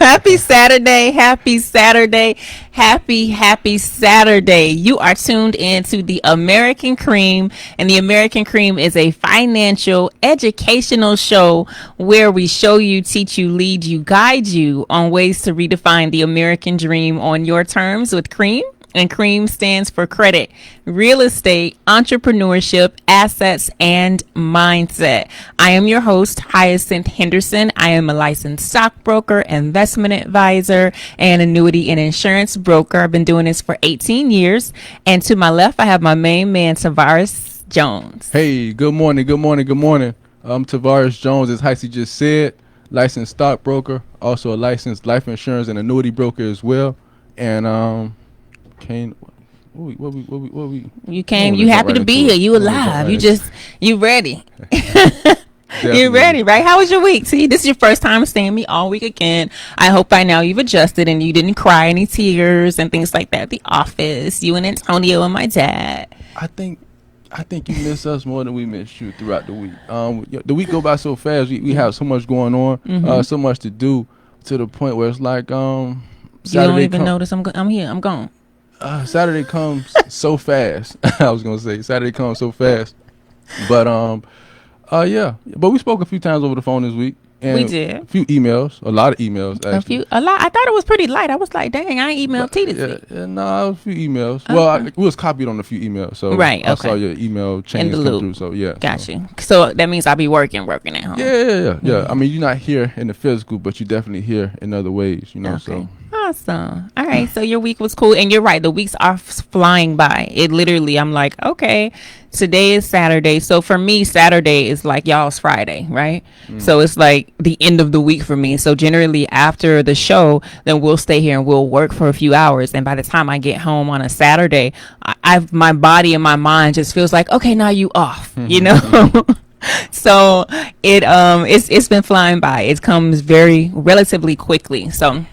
Happy Saturday. Happy Saturday. Happy Saturday. You are tuned in to the American Cream, and the American Cream is a financial educational show where we show you, teach you, lead you, guide you on ways to redefine the American dream on your terms with Cream. And CREAM stands for credit, real estate, entrepreneurship, assets, and mindset. I am your host, Hyacinth Henderson. I am a licensed stockbroker, investment advisor, and annuity and insurance broker. I've been doing this for 18 years. And to my left, I have my main man, Tavaris Jones. Hey, good morning. I'm Tavaris Jones, as Hycie just said, licensed stockbroker, also a licensed life insurance and annuity broker as well. And you came. You happy to be here. You alive. You ready. You ready, right? How was your week? See, this is your first time seeing me all week again. I hope by now you've adjusted and you didn't cry any tears and things like that at the office. You and Antonio and my dad. I think you miss us more than we miss you throughout the week. The week go by so fast. We have so much going on, so much to do, to the point where it's like you don't even notice I'm here. I'm gone. Saturday comes so fast. I was gonna say Saturday comes so fast, but yeah. But we spoke a few times over the phone this week. And we did a few emails, a lot of emails. Actually. A lot. I thought it was pretty light. I was like, dang, I ain't emailed T this week. No, a few emails. Okay. Well, we was copied on a few emails, so right. Okay. I saw your email chains come through. So yeah, got you. So that means I'll be working at home. Yeah. I mean, you're not here in the physical, but you're definitely here in other ways. Okay. So. Awesome. All right. So your week was cool. And you're right. The weeks are flying by. It literally, I'm like, okay, today is Saturday. So for me, Saturday is like y'all's Friday, right? So it's like the end of the week for me. So generally after the show, then we'll stay here and we'll work for a few hours. And by the time I get home on a Saturday, my body and my mind just feels like, okay, now you off, So it's been flying by. It comes very relatively quickly. So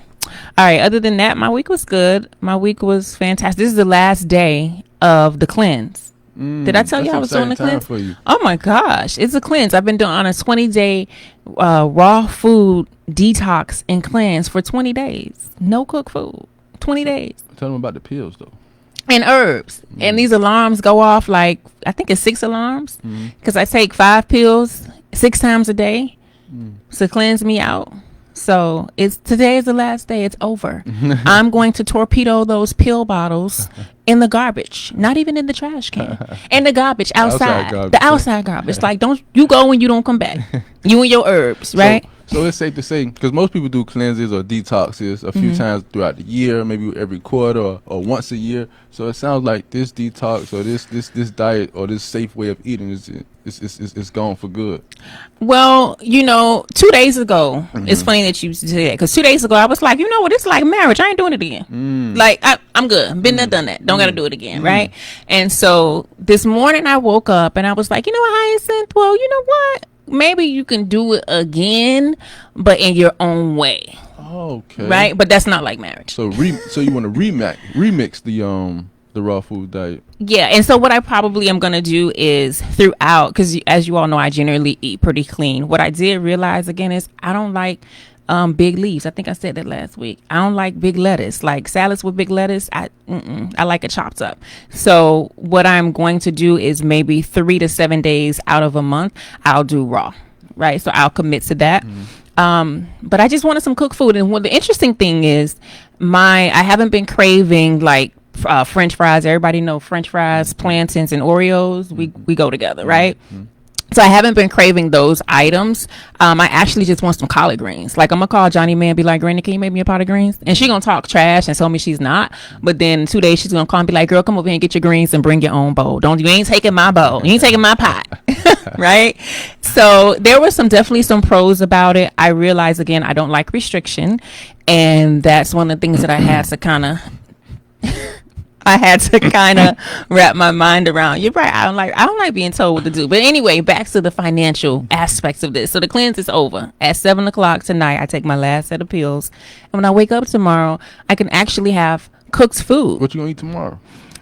all right. Other than that, my week was good. My week was fantastic. This is the last day of the cleanse. Did I tell you I was doing the cleanse? For you. Oh my gosh, it's a cleanse. I've been doing on a 20-day raw food detox and cleanse for 20 days. No cooked food. 20 days. Tell them about the pills though. And herbs. And these alarms go off like, I think it's 6 alarms because I take 5 pills 6 times a day to cleanse me out. So today is the last day. It's over. I'm going to torpedo those pill bottles in the garbage, not even in the trash can, in the garbage outside. The outside garbage. Like, don't you go when you don't come back. You and your herbs, right? So it's safe to say, because most people do cleanses or detoxes a few times throughout the year, maybe every quarter or once a year. So it sounds like this detox or this diet or this safe way of eating is gone for good. Well, 2 days ago, it's funny that you say that, because 2 days ago I was like, you know what, it's like marriage. I ain't doing it again. Like I'm good. Been there, done that. Don't got to do it again, right? And so this morning I woke up and I was like, you know what, Hyacinth? Well, you know what? Maybe you can do it again, but in your own way. Okay. Right? But that's not like marriage. So so you want to remix the raw food diet? Yeah. And so what I probably am going to do is throughout, because as you all know, I generally eat pretty clean. What I did realize again is I don't like big leaves. I think I said that last week. I don't like big lettuce, like salads with big lettuce. I like it chopped up. So what I'm going to do is maybe 3 to 7 days out of a month, I'll do raw, right? So I'll commit to that. But I just wanted some cooked food. And what the interesting thing is I haven't been craving like French fries. Everybody know French fries, plantains, and Oreos. We go together, right? So I haven't been craving those items. I actually just want some collard greens. Like, I'm gonna call Johnny May and be like, Granny, can you make me a pot of greens? And she gonna talk trash and tell me she's not. But then 2 days she's gonna call and be like, girl, come over here and get your greens and bring your own bowl. You ain't taking my bowl. You ain't taking my pot. Right? So there were definitely some pros about it. I realized again, I don't like restriction, and that's one of the things that I had to kind of wrap my mind around. You're right. I don't like being told what to do. But anyway, back to the financial aspects of this. So the cleanse is over. At 7:00 tonight, I take my last set of pills. And when I wake up tomorrow, I can actually have cooked food. What you gonna eat tomorrow?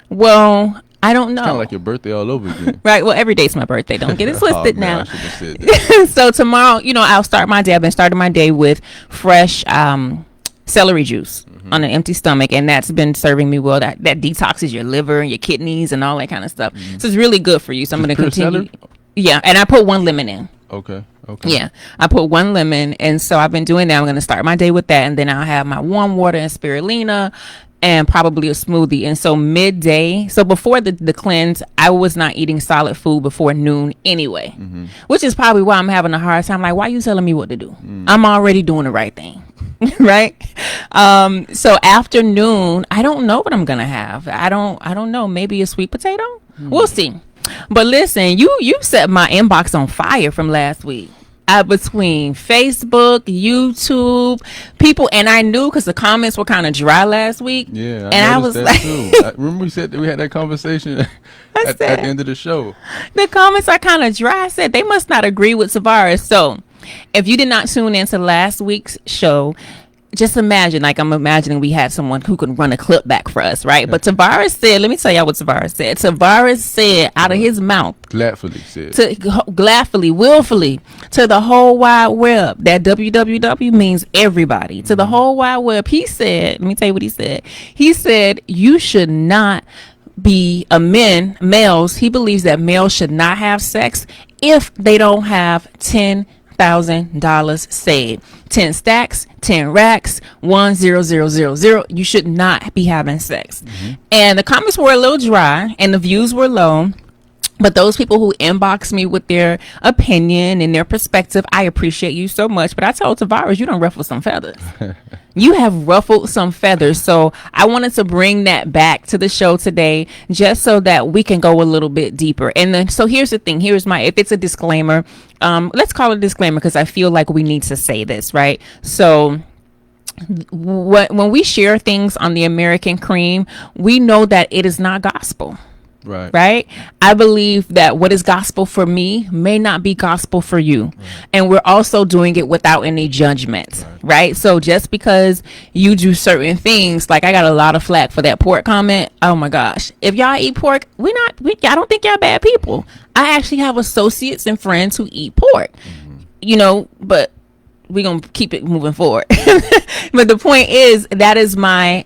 Well, I don't know. It's kind of like your birthday all over again. Right. Well, every day's my birthday. Don't get it twisted now. I should have said that. So tomorrow, I'll start my day. I've been starting my day with fresh celery juice on an empty stomach, and that's been serving me well. That detoxes your liver and your kidneys and all that kind of stuff. So it's really good for you. So I'm going to continue. Celery? Yeah, and I put 1 lemon in. Okay. Okay. Yeah, I put 1 lemon, and so I've been doing that. I'm going to start my day with that, and then I'll have my warm water and spirulina and probably a smoothie. And so midday, so before the cleanse, I was not eating solid food before noon anyway, which is probably why I'm having a hard time. Like, why are you telling me what to do? I'm already doing the right thing. Right. So afternoon, I don't know what I'm gonna have. I don't know. Maybe a sweet potato. We'll see. But listen, you set my inbox on fire from last week. Between Facebook, YouTube, people, and I knew because the comments were kind of dry last week. Yeah, and I was that like, too. Remember we said that we had that conversation at the end of the show. The comments are kind of dry. I said they must not agree with Tavaris. So if you did not tune into last week's show, just imagine, like I'm imagining we had someone who could run a clip back for us, right? But Tavaris said, let me tell y'all what Tavaris said. Tavaris said out of his mouth, gladfully said, gladfully, willfully, to the whole wide web. That www means everybody. To the whole wide web. He said, let me tell you what he said. He said, you should not be males. He believes that males should not have sex if they don't have $10,000 saved. 10 stacks, 10 racks, 10000. You should not be having sex. And the comments were a little dry and the views were low. But those people who inbox me with their opinion and their perspective, I appreciate you so much. But I told Tavaris, you don't ruffle some feathers. You have ruffled some feathers. So I wanted to bring that back to the show today just so that we can go a little bit deeper. And then, so here's the thing. Here's if it's a disclaimer, let's call it a disclaimer because I feel like we need to say this, right? So when we share things on the American Cream, we know that it is not gospel. Right. I believe that what is gospel for me may not be gospel for you. And we're also doing it without any judgment. Right. So just because you do certain things, like I got a lot of flack for that pork comment. Oh my gosh. If y'all eat pork, I don't think y'all bad people. I actually have associates and friends who eat pork, but we're going to keep it moving forward. But the point is, that is my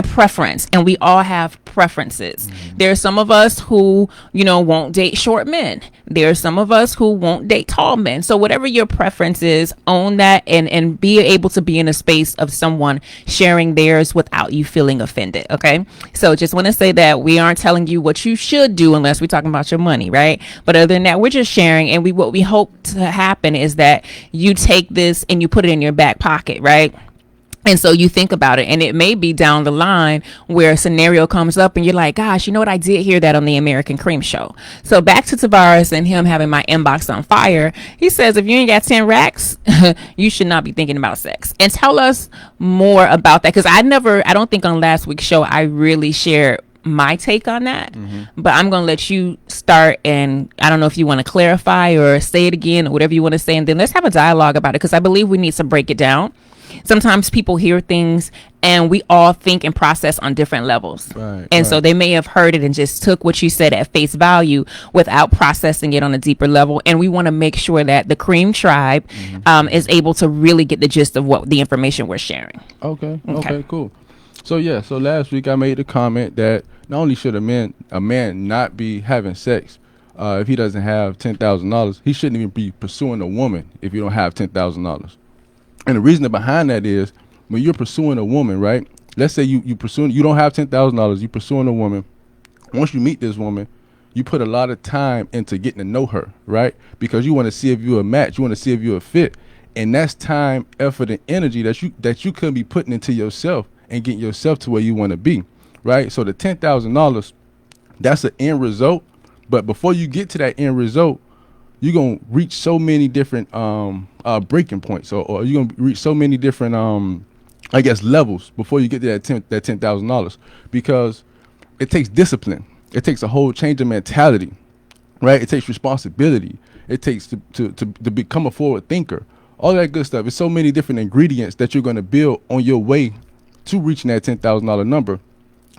preference, and we all have preferences. There are some of us who won't date short men. There are some of us who won't date tall men. So whatever your preference is, own that and be able to be in a space of someone sharing theirs without you feeling offended. Okay, so just want to say that we aren't telling you what you should do unless we're talking about your money, right? But other than that, we're just sharing, and what we hope to happen is that you take this and you put it in your back pocket, right? And so you think about it, and it may be down the line where a scenario comes up and you're like, gosh, you know what? I did hear that on the American Cream show. So back to Tavaris and him having my inbox on fire. He says, if you ain't got 10 racks, you should not be thinking about sex. And tell us more about that. Because I don't think on last week's show, I really shared my take on that, but I'm going to let you start, and I don't know if you want to clarify or say it again or whatever you want to say. And then let's have a dialogue about it, because I believe we need to break it down. Sometimes people hear things and we all think and process on different levels. So they may have heard it and just took what you said at face value without processing it on a deeper level. And we want to make sure that the Cream Tribe is able to really get the gist of what the information we're sharing. Okay, cool. So last week I made the comment that not only should a man not be having sex if he doesn't have $10,000, he shouldn't even be pursuing a woman if you don't have $10,000. And the reason behind that is, when you're pursuing a woman, right? Let's say you don't have $10,000, you're pursuing a woman. Once you meet this woman, you put a lot of time into getting to know her, right? Because you want to see if you're a match, you want to see if you're a fit, and that's time, effort, and energy that you could be putting into yourself and getting yourself to where you want to be, right? So the $10,000, that's an end result, but before you get to that end result, you're going to reach so many different breaking points, or you're going to reach so many different, levels before you get to that $10,000, because it takes discipline. It takes a whole change of mentality, right? It takes responsibility. It takes to become a forward thinker, all that good stuff. It's so many different ingredients that you're going to build on your way to reaching that $10,000 number.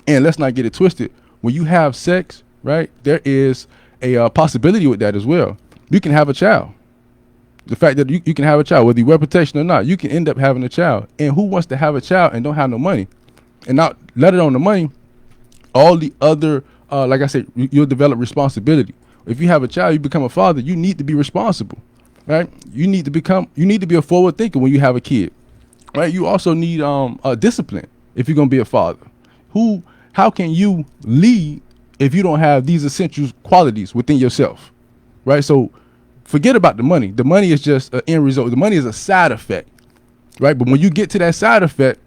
And let's not get it twisted. When you have sex, right, there is a possibility with that as well. You can have a child. The fact that you can have a child, whether you wear protection or not, you can end up having a child. And who wants to have a child and don't have no money? And not let it on the money, all the other, like I said, you'll develop responsibility. If you have a child, you become a father, you need to be responsible, right? You need to be a forward thinker when you have a kid, right? You also need discipline if you're going to be a father. How can you lead if you don't have these essential qualities within yourself, right? So forget about the money. The money is just an end result. The money is a side effect, right? But when you get to that side effect,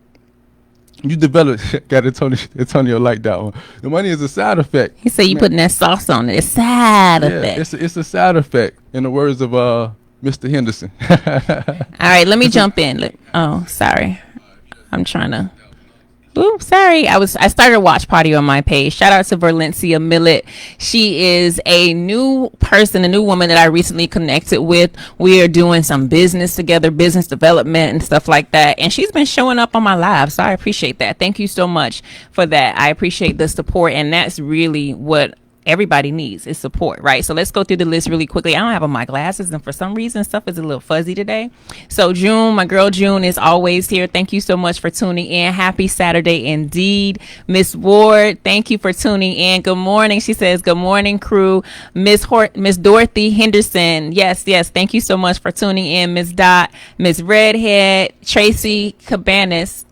you develop. Got Antonio like that one. The money is a side effect. He said you putting that sauce on it. It's side effect. It's a side effect. In the words of Mr. Henderson. All right, let me jump in. Oh, sorry. I'm trying to. Ooh, sorry. I started a watch party on my page. Shout out to Verlencia Millet. She is a new person, a new woman that I recently connected with. We are doing some business together, business development and stuff like that. And she's been showing up on my live. So I appreciate that. Thank you so much for that. I appreciate the support. And that's really what everybody needs is support, right? So let's go through the list really quickly. I don't have on my glasses, and for some reason stuff is a little fuzzy today. So June, my girl June, is always here. Thank you so much for tuning in. Happy Saturday indeed. Miss Ward, thank you for tuning in. Good morning. She says good morning, crew. Miss Dorothy Henderson, yes, thank you so much for tuning in. Miss Dot, Miss Redhead, Tracy Cabanas,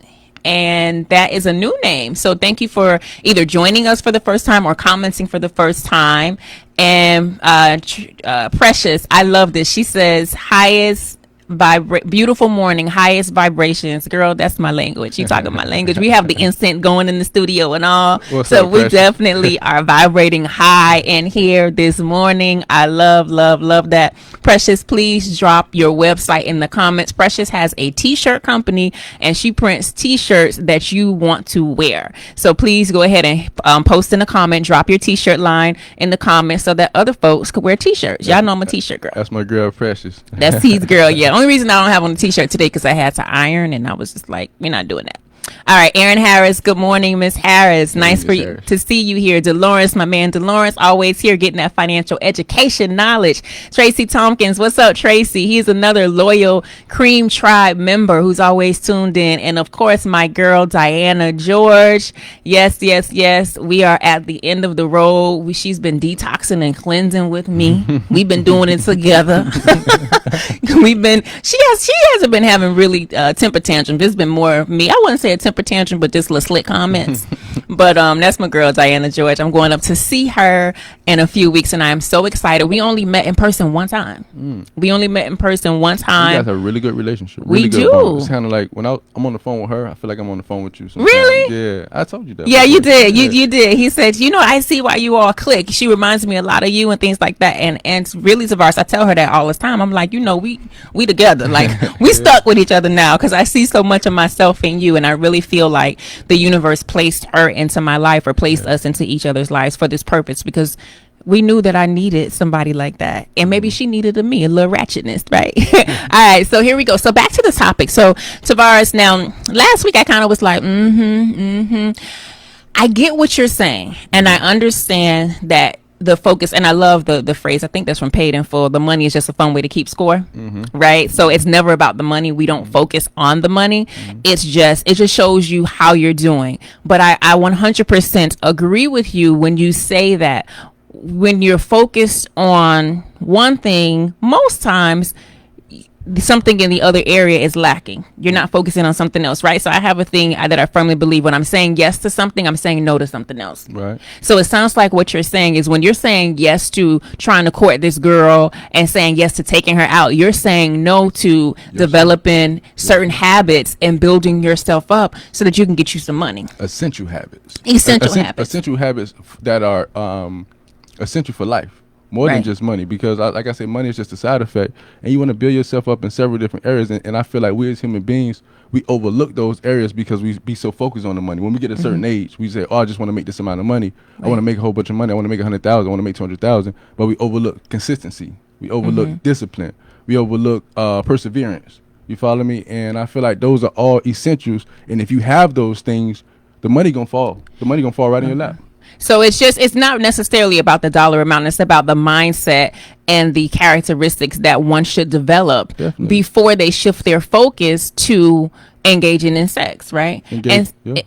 and that is a new name. So thank you for either joining us for the first time or commenting for the first time. And Precious, I love this. She says beautiful morning, highest vibrations. Girl, that's my language. You talking my language. We have the incense going in the studio and all. So we definitely are vibrating high in here this morning. I love that. Precious, please drop your website in the comments. Precious has a t-shirt company and she prints t-shirts that you want to wear. So please go ahead and post in the comment, drop your t-shirt line in the comments so that other folks could wear t-shirts. Y'all know I'm a t-shirt girl. That's my girl, Precious. That's T's girl, yeah. Only reason I don't have on a t-shirt today because I had to iron and I was just like, we're not doing that. All right, Aaron Harris, good morning, Miss Harris. Nice for you to see you here. Dolores, my man Dolores, always here getting that financial education knowledge. Tracy Tompkins, what's up, Tracy? He's another loyal Cream Tribe member who's always tuned in. And of course, my girl Diana George. Yes. We are at the end of the road. She's been detoxing and cleansing with me. We've been doing it together. She hasn't been having really temper tantrums. It's been more me. I wouldn't say a temper tantrum, but just little slick comments. But that's my girl Diana George. I'm going up to see her in a few weeks and I am so excited. We only met in person one time. You guys have a really good relationship. We do. Bond. It's kind of like when I'm on the phone with her, I feel like I'm on the phone with you sometimes. Really? Yeah, I told you that. Yeah, you did. You did. He said, I see why you all click. She reminds me a lot of you and things like that. And really, Tavaris, I tell her that all the time. I'm like, we together. Like we stuck with each other now because I see so much of myself in you, and I really feel like the universe placed her into my life or placed us into each other's lives for this purpose because we knew that I needed somebody like that. And maybe she needed me, a little ratchetness, right? All right, so here we go. So back to the topic. So Tavaris, now last week I kind of was like, I get what you're saying. And I understand that the focus, and I love the phrase, I think that's from Paid in Full, the money is just a fun way to keep score, right? So it's never about the money. We don't focus on the money. It just shows you how you're doing. But I 100% agree with you when you say that when you're focused on one thing, most times something in the other area is lacking. You're not focusing on something else, right? So I have a thing that I firmly believe when I'm saying yes to something, I'm saying no to something else. Right. So it sounds like what you're saying is when you're saying yes to trying to court this girl and saying yes to taking her out, you're saying no to developing certain habits and building yourself up so that you can get you some money. Essential habits. Essential habits that are essential for life. More than just money, because like I said, money is just a side effect, and you want to build yourself up in several different areas. And I feel like we as human beings, we overlook those areas because we be so focused on the money. When we get a certain age, we say, "Oh, I just want to make this amount of money. I want to make a whole bunch of money. I want to make 100,000. I want to make 200,000." But we overlook consistency. We overlook discipline. We overlook perseverance. You follow me? And I feel like those are all essentials. And if you have those things, the money gonna fall. The money gonna fall right in your lap. So it's not necessarily about the dollar amount. It's about the mindset and the characteristics that one should develop before they shift their focus to engaging in sex, right?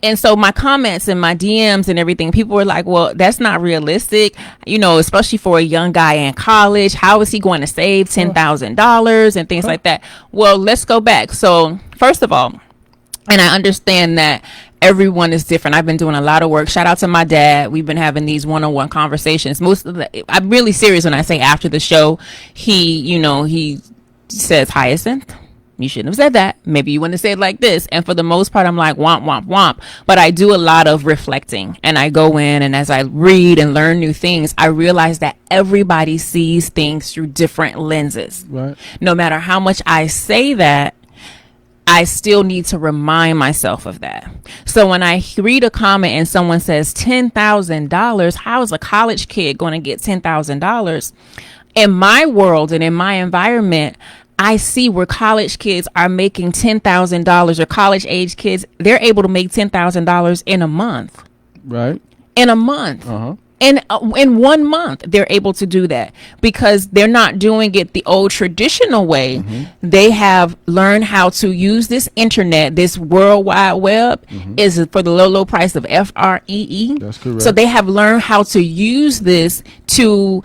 And so my comments and my DMs and everything, people were like, well, that's not realistic, especially for a young guy in college. How is he going to save $10,000 and things like that? Well, let's go back. So first of all, and I understand that everyone is different. I've been doing a lot of work. Shout out to my dad. We've been having these one-on-one conversations. I'm really serious when I say after the show, he says, Hyacinth, you shouldn't have said that. Maybe you wouldn't have said it like this. And for the most part, I'm like, womp, womp, womp. But I do a lot of reflecting, and I go in, and as I read and learn new things, I realize that everybody sees things through different lenses. Right. No matter how much I say that, I still need to remind myself of that. So when I read a comment and someone says $10,000, how is a college kid going to get $10,000? In my world and in my environment, I see where college kids are making $10,000, or college age kids, they're able to make $10,000 in a month. Right. In a month. Uh-huh. And in 1 month, they're able to do that because they're not doing it the old traditional way. They have learned how to use this internet, this World Wide Web is for the low price of FREE. That's correct. So they have learned how to use this to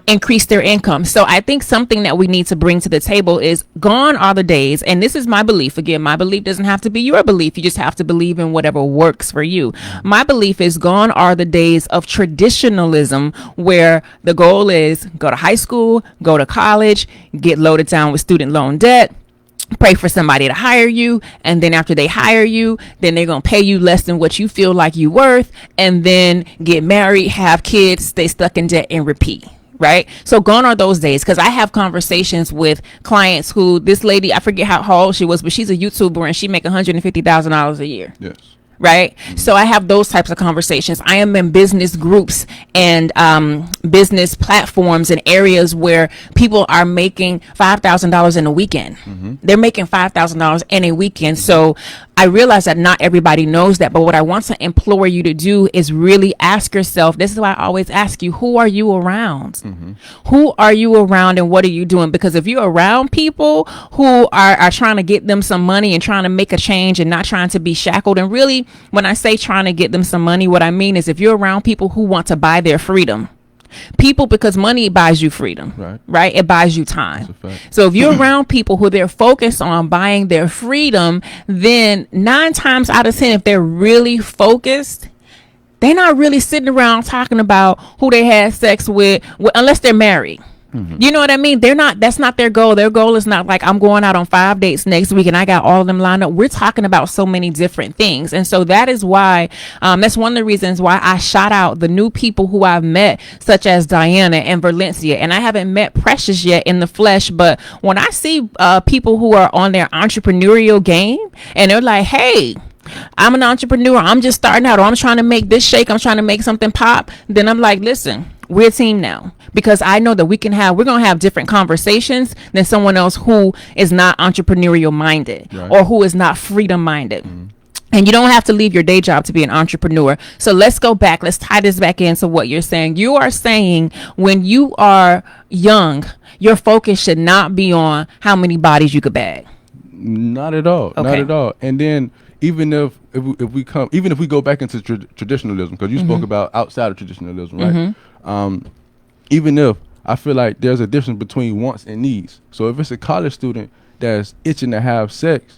increase their income. So I think something that we need to bring to the table is gone are the days. And this is my belief. Again, my belief doesn't have to be your belief. You just have to believe in whatever works for you. My belief is gone are the days of traditionalism, where the goal is go to high school, go to college, get loaded down with student loan debt, pray for somebody to hire you, and then after they hire you, then they're going to pay you less than what you feel like you're worth, and then get married, have kids, stay stuck in debt, and repeat. Right. So gone are those days, because I have conversations with clients who, this lady, I forget how old she was, but she's a YouTuber and she make $150,000 a year. Yes. Right. So I have those types of conversations. I am in business groups and business platforms and areas where people are making $5,000 in a weekend. They're making $5,000 in a weekend. So I realize that not everybody knows that. But what I want to implore you to do is really ask yourself. This is why I always ask you, who are you around? Who are you around and what are you doing? Because if you're around people who are trying to get them some money and trying to make a change and not trying to be shackled, and really, when I say trying to get them some money, what I mean is if you're around people who want to buy their freedom, because money buys you freedom, right? It buys you time. So if you're around people who they're focused on buying their freedom, then 9 times out of 10, if they're really focused, they're not really sitting around talking about who they had sex with unless they're married. You know what I mean? That's not their goal. Their goal is not like, I'm going out on 5 dates next week and I got all of them lined up. We're talking about so many different things. And so that is why, that's one of the reasons why I shout out the new people who I've met, such as Diana and Valencia. And I haven't met Precious yet in the flesh, but when I see people who are on their entrepreneurial game and they're like, hey, I'm an entrepreneur, I'm just starting out, or I'm trying to make this shake, I'm trying to make something pop, then I'm like, listen, we're a team now, because I know that we're going to have different conversations than someone else who is not entrepreneurial minded, or who is not freedom minded. And you don't have to leave your day job to be an entrepreneur. So let's go back. Let's tie this back into what you're saying. You are saying when you are young, your focus should not be on how many bodies you could bag. Not at all. Okay. Not at all. And then even if we go back into traditionalism, because you spoke about outside of traditionalism, right? Even if I feel like there's a difference between wants and needs. So if it's a college student that's itching to have sex,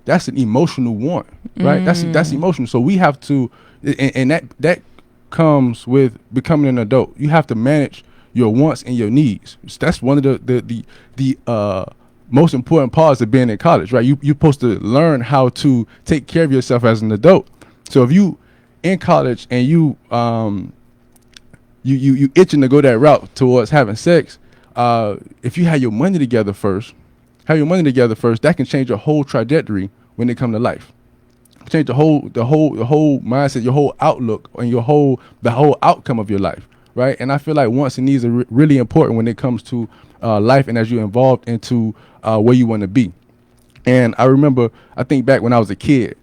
that's an emotional want, right? That's emotional. So we have to, and that comes with becoming an adult. You have to manage your wants and your needs. That's one of the most important parts of being in college, right? You're supposed to learn how to take care of yourself as an adult. So if you in college and you itching to go that route towards having sex, if you have your money together first, that can change your whole trajectory when it comes to life. Change the whole mindset, your whole outlook, and the whole outcome of your life, right? And I feel like wants and needs are really important when it comes to life and as you involved into where you want to be. And I think back when I was a kid.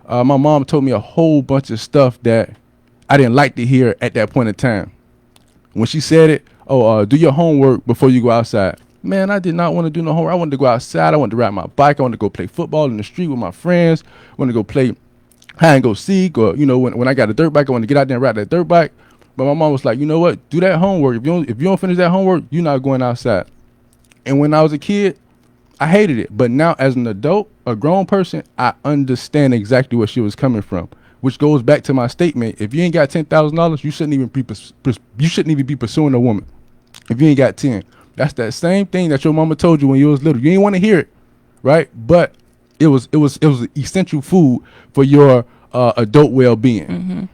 my mom told me a whole bunch of stuff that I didn't like to hear at that point in time. When she said it, do your homework before you go outside. Man, I did not want to do no homework. I wanted to go outside. I wanted to ride my bike. I wanted to go play football in the street with my friends. I wanted to go play hide and go seek, or when I got a dirt bike, I wanted to get out there and ride that dirt bike. But my mom was like, you know what? Do that homework. If you don't finish that homework, you're not going outside. And when I was a kid, I hated it. But now as an adult, a grown person, I understand exactly where she was coming from, which goes back to my statement. If you ain't got $10,000, you shouldn't even be pursuing a woman. If you ain't got 10, that's that same thing that your mama told you when you was little. You ain't want to hear it, right? But it was essential food for your adult well-being. Mm-hmm.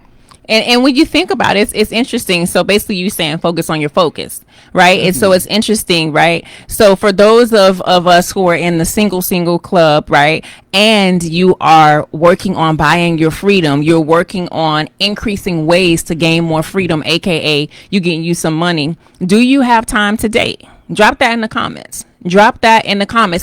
And when you think about it, it's interesting. So basically you saying focus on your focus, right? Mm-hmm. And so it's interesting, right? So for those of us who are in the single club, right? And you are working on buying your freedom, you're working on increasing ways to gain more freedom, aka you getting you some money. Do you have time to date? Drop that in the comments.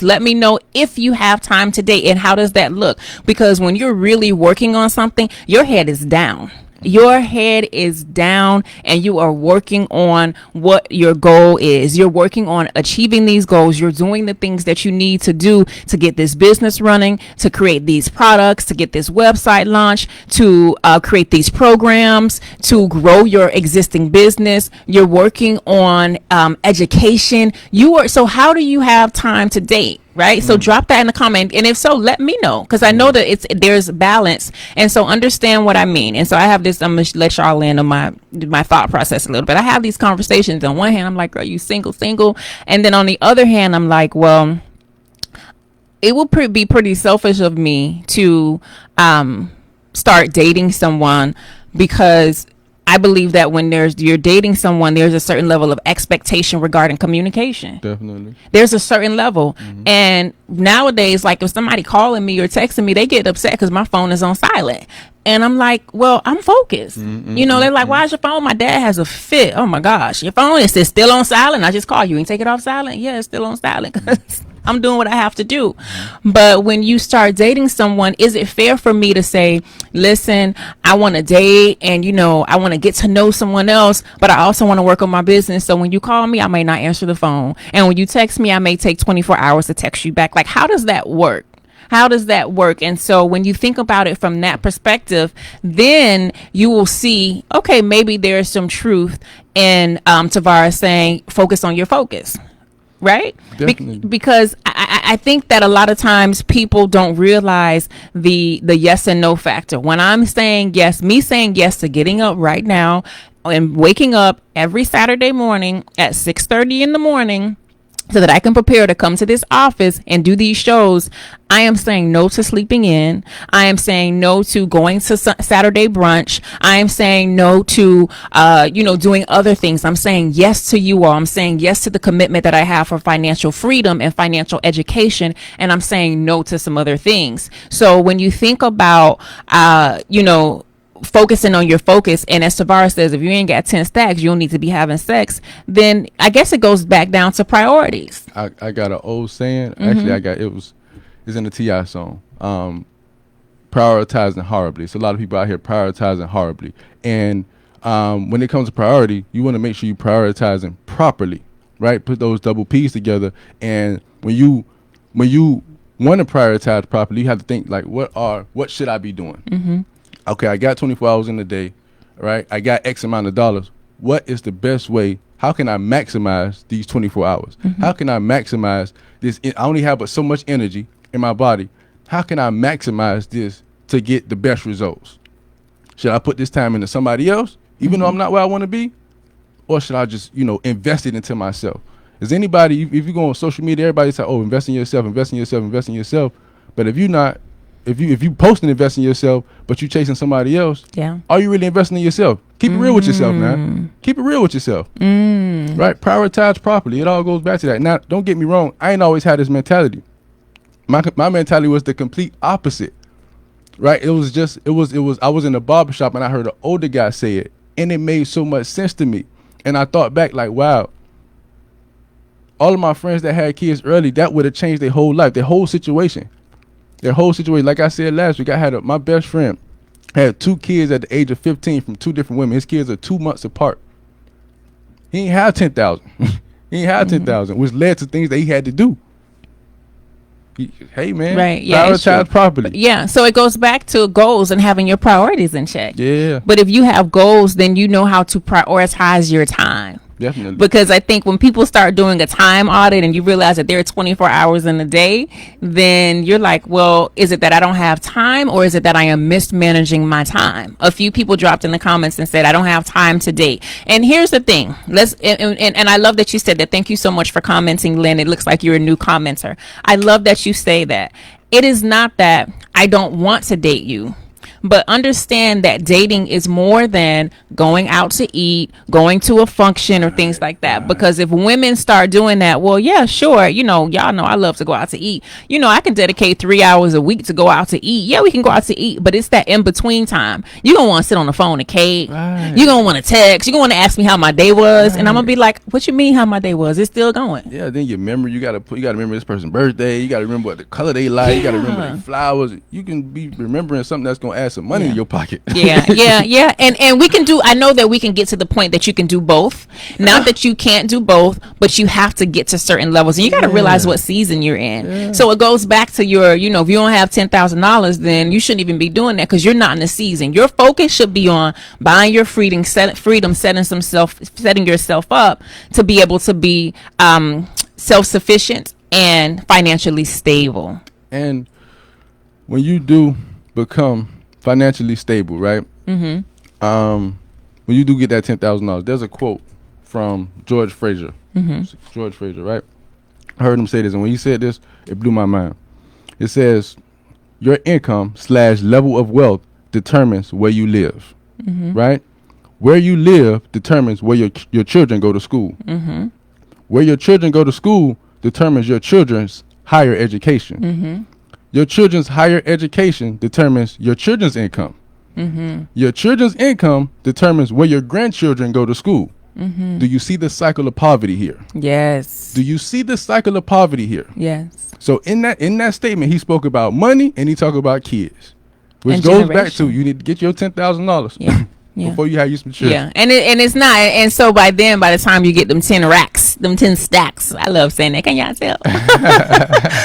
Let me know if you have time to date and how does that look? Because when you're really working on something, your head is down. Your head is down and you are working on what your goal is. You're working on achieving these goals. You're doing the things that you need to do to get this business running, to create these products, to get this website launched, to create these programs, to grow your existing business. You're working on education. So how do you have time to date? Right. So drop that in the comment. And if so, let me know, because I know that there's balance. And so understand what I mean. And so I have this, I'm going to let y'all in on my thought process a little bit. I have these conversations. On one hand, I'm like, girl, you single. And then on the other hand, I'm like, well, it will be pretty selfish of me to start dating someone, because I believe that when you're dating someone, there's a certain level of expectation regarding communication. Definitely. There's a certain level. Mm-hmm. And nowadays, like if somebody calling me or texting me, they get upset because my phone is on silent. And I'm like, well, I'm focused. Mm-hmm. They're like, why is your phone? My dad has a fit. Oh my gosh, your phone is still on silent. I just called you. Ain't take it off silent? Yeah, it's still on silent because I'm doing what I have to do. But when you start dating someone, is it fair for me to say, listen, I want to date and, I want to get to know someone else, but I also want to work on my business. So when you call me, I may not answer the phone. And when you text me, I may take 24 hours to text you back. Like, how does that work? And so when you think about it from that perspective, then you will see, okay, maybe there's some truth in Tavaris saying, focus on your focus. Right? Because I think that a lot of times people don't realize the yes and no factor. When I'm saying yes, me saying yes to getting up right now and waking up every Saturday morning at 6:30 in the morning so that I can prepare to come to this office and do these shows, I am saying no to sleeping in. I am saying no to going to Saturday brunch. I am saying no to, doing other things. I'm saying yes to you all. I'm saying yes to the commitment that I have for financial freedom and financial education. And I'm saying no to some other things. So when you think about, focusing on your focus, and as Tavaris says, if you ain't got 10 stacks, you don't need to be having sex, then I guess it goes back down to priorities. I got an old saying. Mm-hmm. Actually, it's in the T.I. song, prioritizing horribly. So a lot of people out here prioritizing horribly. And when it comes to priority, you want to make sure you're prioritizing properly, right? Put those double P's together. And when you want to prioritize properly, you have to think like, what should I be doing? Mm-hmm. Okay, I got 24 hours in the day, right? I got X amount of dollars. What is the best way? How can I maximize these 24 hours? Mm-hmm. How can I maximize this? I only have but so much energy in my body. How can I maximize this to get the best results? Should I put this time into somebody else, even though I'm not where I want to be? Or should I just, invest it into myself? Is anybody, if you go on social media, everybody say, oh, invest in yourself, invest in yourself, invest in yourself. But if you're not, if you post and invest in yourself, but you chasing somebody else, are you really investing in yourself? Keep it real with yourself, man. Keep it real with yourself. Right? Prioritize properly. It all goes back to that. Now, don't get me wrong. I ain't always had this mentality. My mentality was the complete opposite. Right? I was in a barbershop and I heard an older guy say it, and it made so much sense to me. And I thought back like, wow, all of my friends that had kids early, that would have changed their whole life, their whole situation. Their whole situation, like I said last week, my best friend had 2 kids at the age of 15 from 2 different women. His kids are 2 months apart. He ain't have 10,000. He ain't have 10,000, which led to things that he had to do. Hey man, right? Yeah, prioritize properly. Yeah, so it goes back to goals and having your priorities in check. Yeah. But if you have goals, then you know how to prioritize your time. Definitely. Because I think when people start doing a time audit and you realize that there are 24 hours in a day, then you're like, well, is it that I don't have time, or is it that I am mismanaging my time? A few people dropped in the comments and said, I don't have time to date. And here's the thing. And I love that you said that. Thank you so much for commenting, Lynn. It looks like you're a new commenter. I love that you say that. It is not that I don't want to date you. But understand that dating is more than going out to eat, going to a function, or things like that. Because if women start doing that, well, yeah, sure. Y'all know I love to go out to eat. I can dedicate 3 hours a week to go out to eat. Yeah, we can go out to eat, but it's that in between time. You're going to want to sit on the phone and cake. Right. You're going to want to text. You're going to want to ask me how my day was. Right. And I'm going to be like, what you mean how my day was? It's still going. Yeah, then your memory, you got to remember this person's birthday. You got to remember what the color they like. You got to remember their flowers. You can be remembering something that's going to add some money in your pocket. Yeah. And we can do, I know that we can get to the point that you can do both. Not that you can't do both, but you have to get to certain levels. And you got to realize what season you're in. Yeah. So it goes back to your, if you don't have $10,000, then you shouldn't even be doing that, because you're not in the season. Your focus should be on buying your freedom, setting yourself up to be able to be self-sufficient and financially stable. And when you do become financially stable, right? Mm-hmm. When you do get that $10,000, there's a quote from George Fraser. Mm-hmm. George Fraser, right? I heard him say this, and when he said this, it blew my mind. It says, your income / level of wealth determines where you live, right? Where you live determines where your children go to school. Mm-hmm. Where your children go to school determines your children's higher education. Mm-hmm. Your children's higher education determines your children's income. Mm-hmm. Your children's income determines where your grandchildren go to school. Mm-hmm. Do you see the cycle of poverty here? Yes. Do you see the cycle of poverty here? Yes. So in that statement, he spoke about money and he talked about kids, which and goes back to you need to get your $10,000. Yeah. Before you have you some children. Yeah, and it's not, and so by the time you get them 10 racks, them 10 stacks, I love saying that, can y'all tell?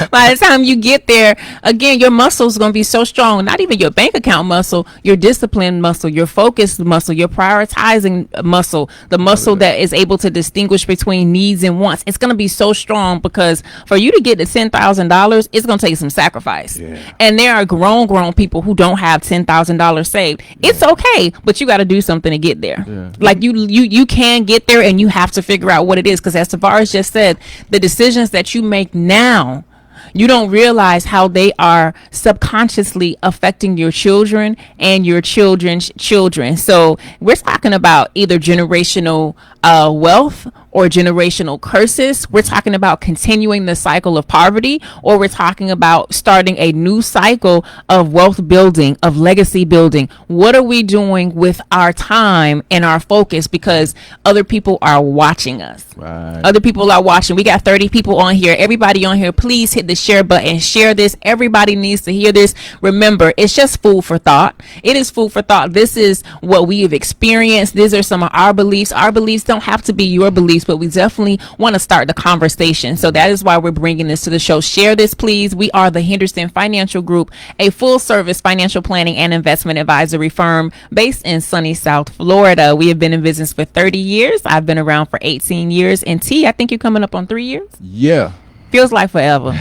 By the time you get there, again, your muscle's going to be so strong, not even your bank account muscle, your discipline muscle, your focused muscle, your prioritizing muscle, the muscle that is able to distinguish between needs and wants. It's going to be so strong, because for you to get to $10,000, it's going to take some sacrifice. Yeah. And there are grown people who don't have $10,000 saved. Yeah. It's okay, but you got to do something to get there. Yeah. Like you can get there, and you have to figure out what it is, because as Tavaris just said, the decisions that you make now, you don't realize how they are subconsciously affecting your children and your children's children. So we're talking about either generational wealth or generational curses. We're talking about continuing the cycle of poverty, or we're talking about starting a new cycle of wealth building, of legacy building. What are we doing with our time and our focus? Because other people are watching us. Right. Other people are watching. We got 30 people on here. Everybody on here, please hit the share button. Share this. Everybody needs to hear this. Remember, it's just food for thought. It is food for thought. This is what we have experienced. These are some of our beliefs. Our beliefs don't have to be your beliefs, but we definitely want to start the conversation. So that is why we're bringing this to the show. Share this, please. We are the Henderson Financial Group, a full-service financial planning and investment advisory firm based in sunny South Florida. We have been in business for 30 years. I've been around for 18 years. And T, I think you're coming up on 3 years. Yeah. Feels like forever,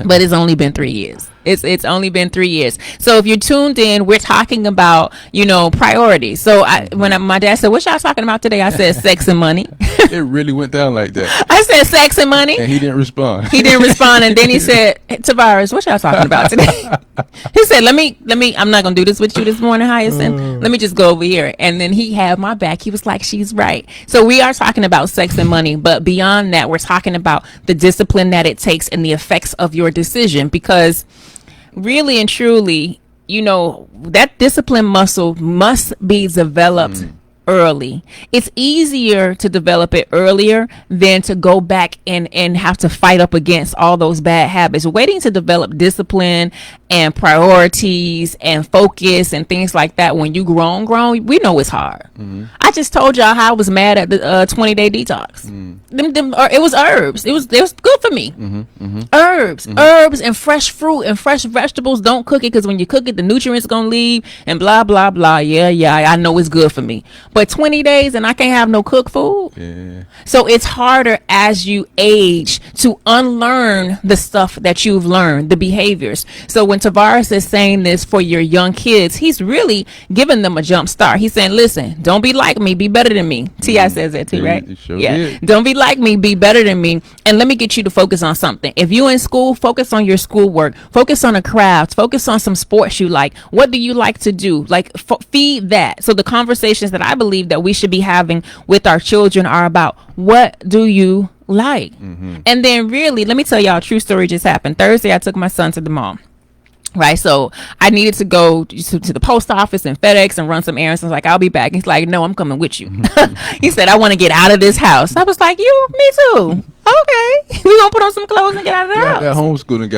but it's only been 3 years. It's only been 3 years. So if you're tuned in, we're talking about, priorities. So when my dad said, what y'all talking about today? I said sex and money. It really went down like that. I said sex and money. And he didn't respond. And then he said, hey, Tavaris, what y'all talking about today? He said, let me, I'm not going to do this with you this morning, Hyacinth. Let me just go over here. And then he had my back. He was like, she's right. So we are talking about sex and money, but beyond that, we're talking about the discipline that it takes and the effects of your decision, because really and truly, that discipline muscle must be developed early. It's easier to develop it earlier than to go back and have to fight up against all those bad habits. Waiting to develop discipline and priorities and focus and things like that when you grown, we know it's hard. I just told y'all how I was mad at the 20-day detox. It was herbs. It was good for me. Herbs and fresh fruit and fresh vegetables. Don't cook it, because when you cook it, the nutrients gonna leave and blah blah blah. Yeah, I know it's good for me. But 20 days and I can't have no cooked food. Yeah. So it's harder as you age to unlearn the stuff that you've learned, the behaviors. So when Tavaris is saying this for your young kids, he's really giving them a jump start. He's saying, listen, don't be like me, be better than me. T.I. says that too, right? Sure did. Don't be like me, be better than me. And let me get you to focus on something. If you're in school, focus on your schoolwork. Focus on a craft. Focus on some sports you like. What do you like to do? Like, feed that. So the conversations that I believe that we should be having with our children are about, what do you like? And then really, let me tell y'all a true story just happened. Thursday, I took my son to the mall. Right, so I needed to go to the post office and FedEx and run some errands. I was like, I'll be back. He's like, no, I'm coming with you. He said, I want to get out of this house. I was like, me too. Okay, we gonna put on some clothes and get out of the house. That homeschooling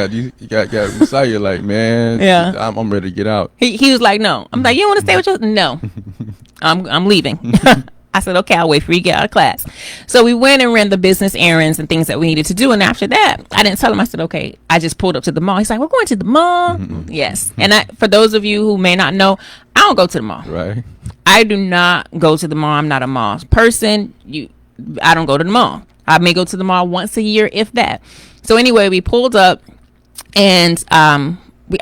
got Messiah like, man. Yeah, I'm ready to get out. He was like, no. I'm like, you want to stay with you? No, I'm leaving. I said, okay, I'll wait for you to get out of class. So we went and ran the business errands and things that we needed to do. And after that, I didn't tell him. I said, okay, I just pulled up to the mall. He's like, we're going to the mall. Yes. And for those of you who may not know, I don't go to the mall. Right. I do not go to the mall. I'm not a mall person. I don't go to the mall. I may go to the mall once a year, if that. So anyway, we pulled up and I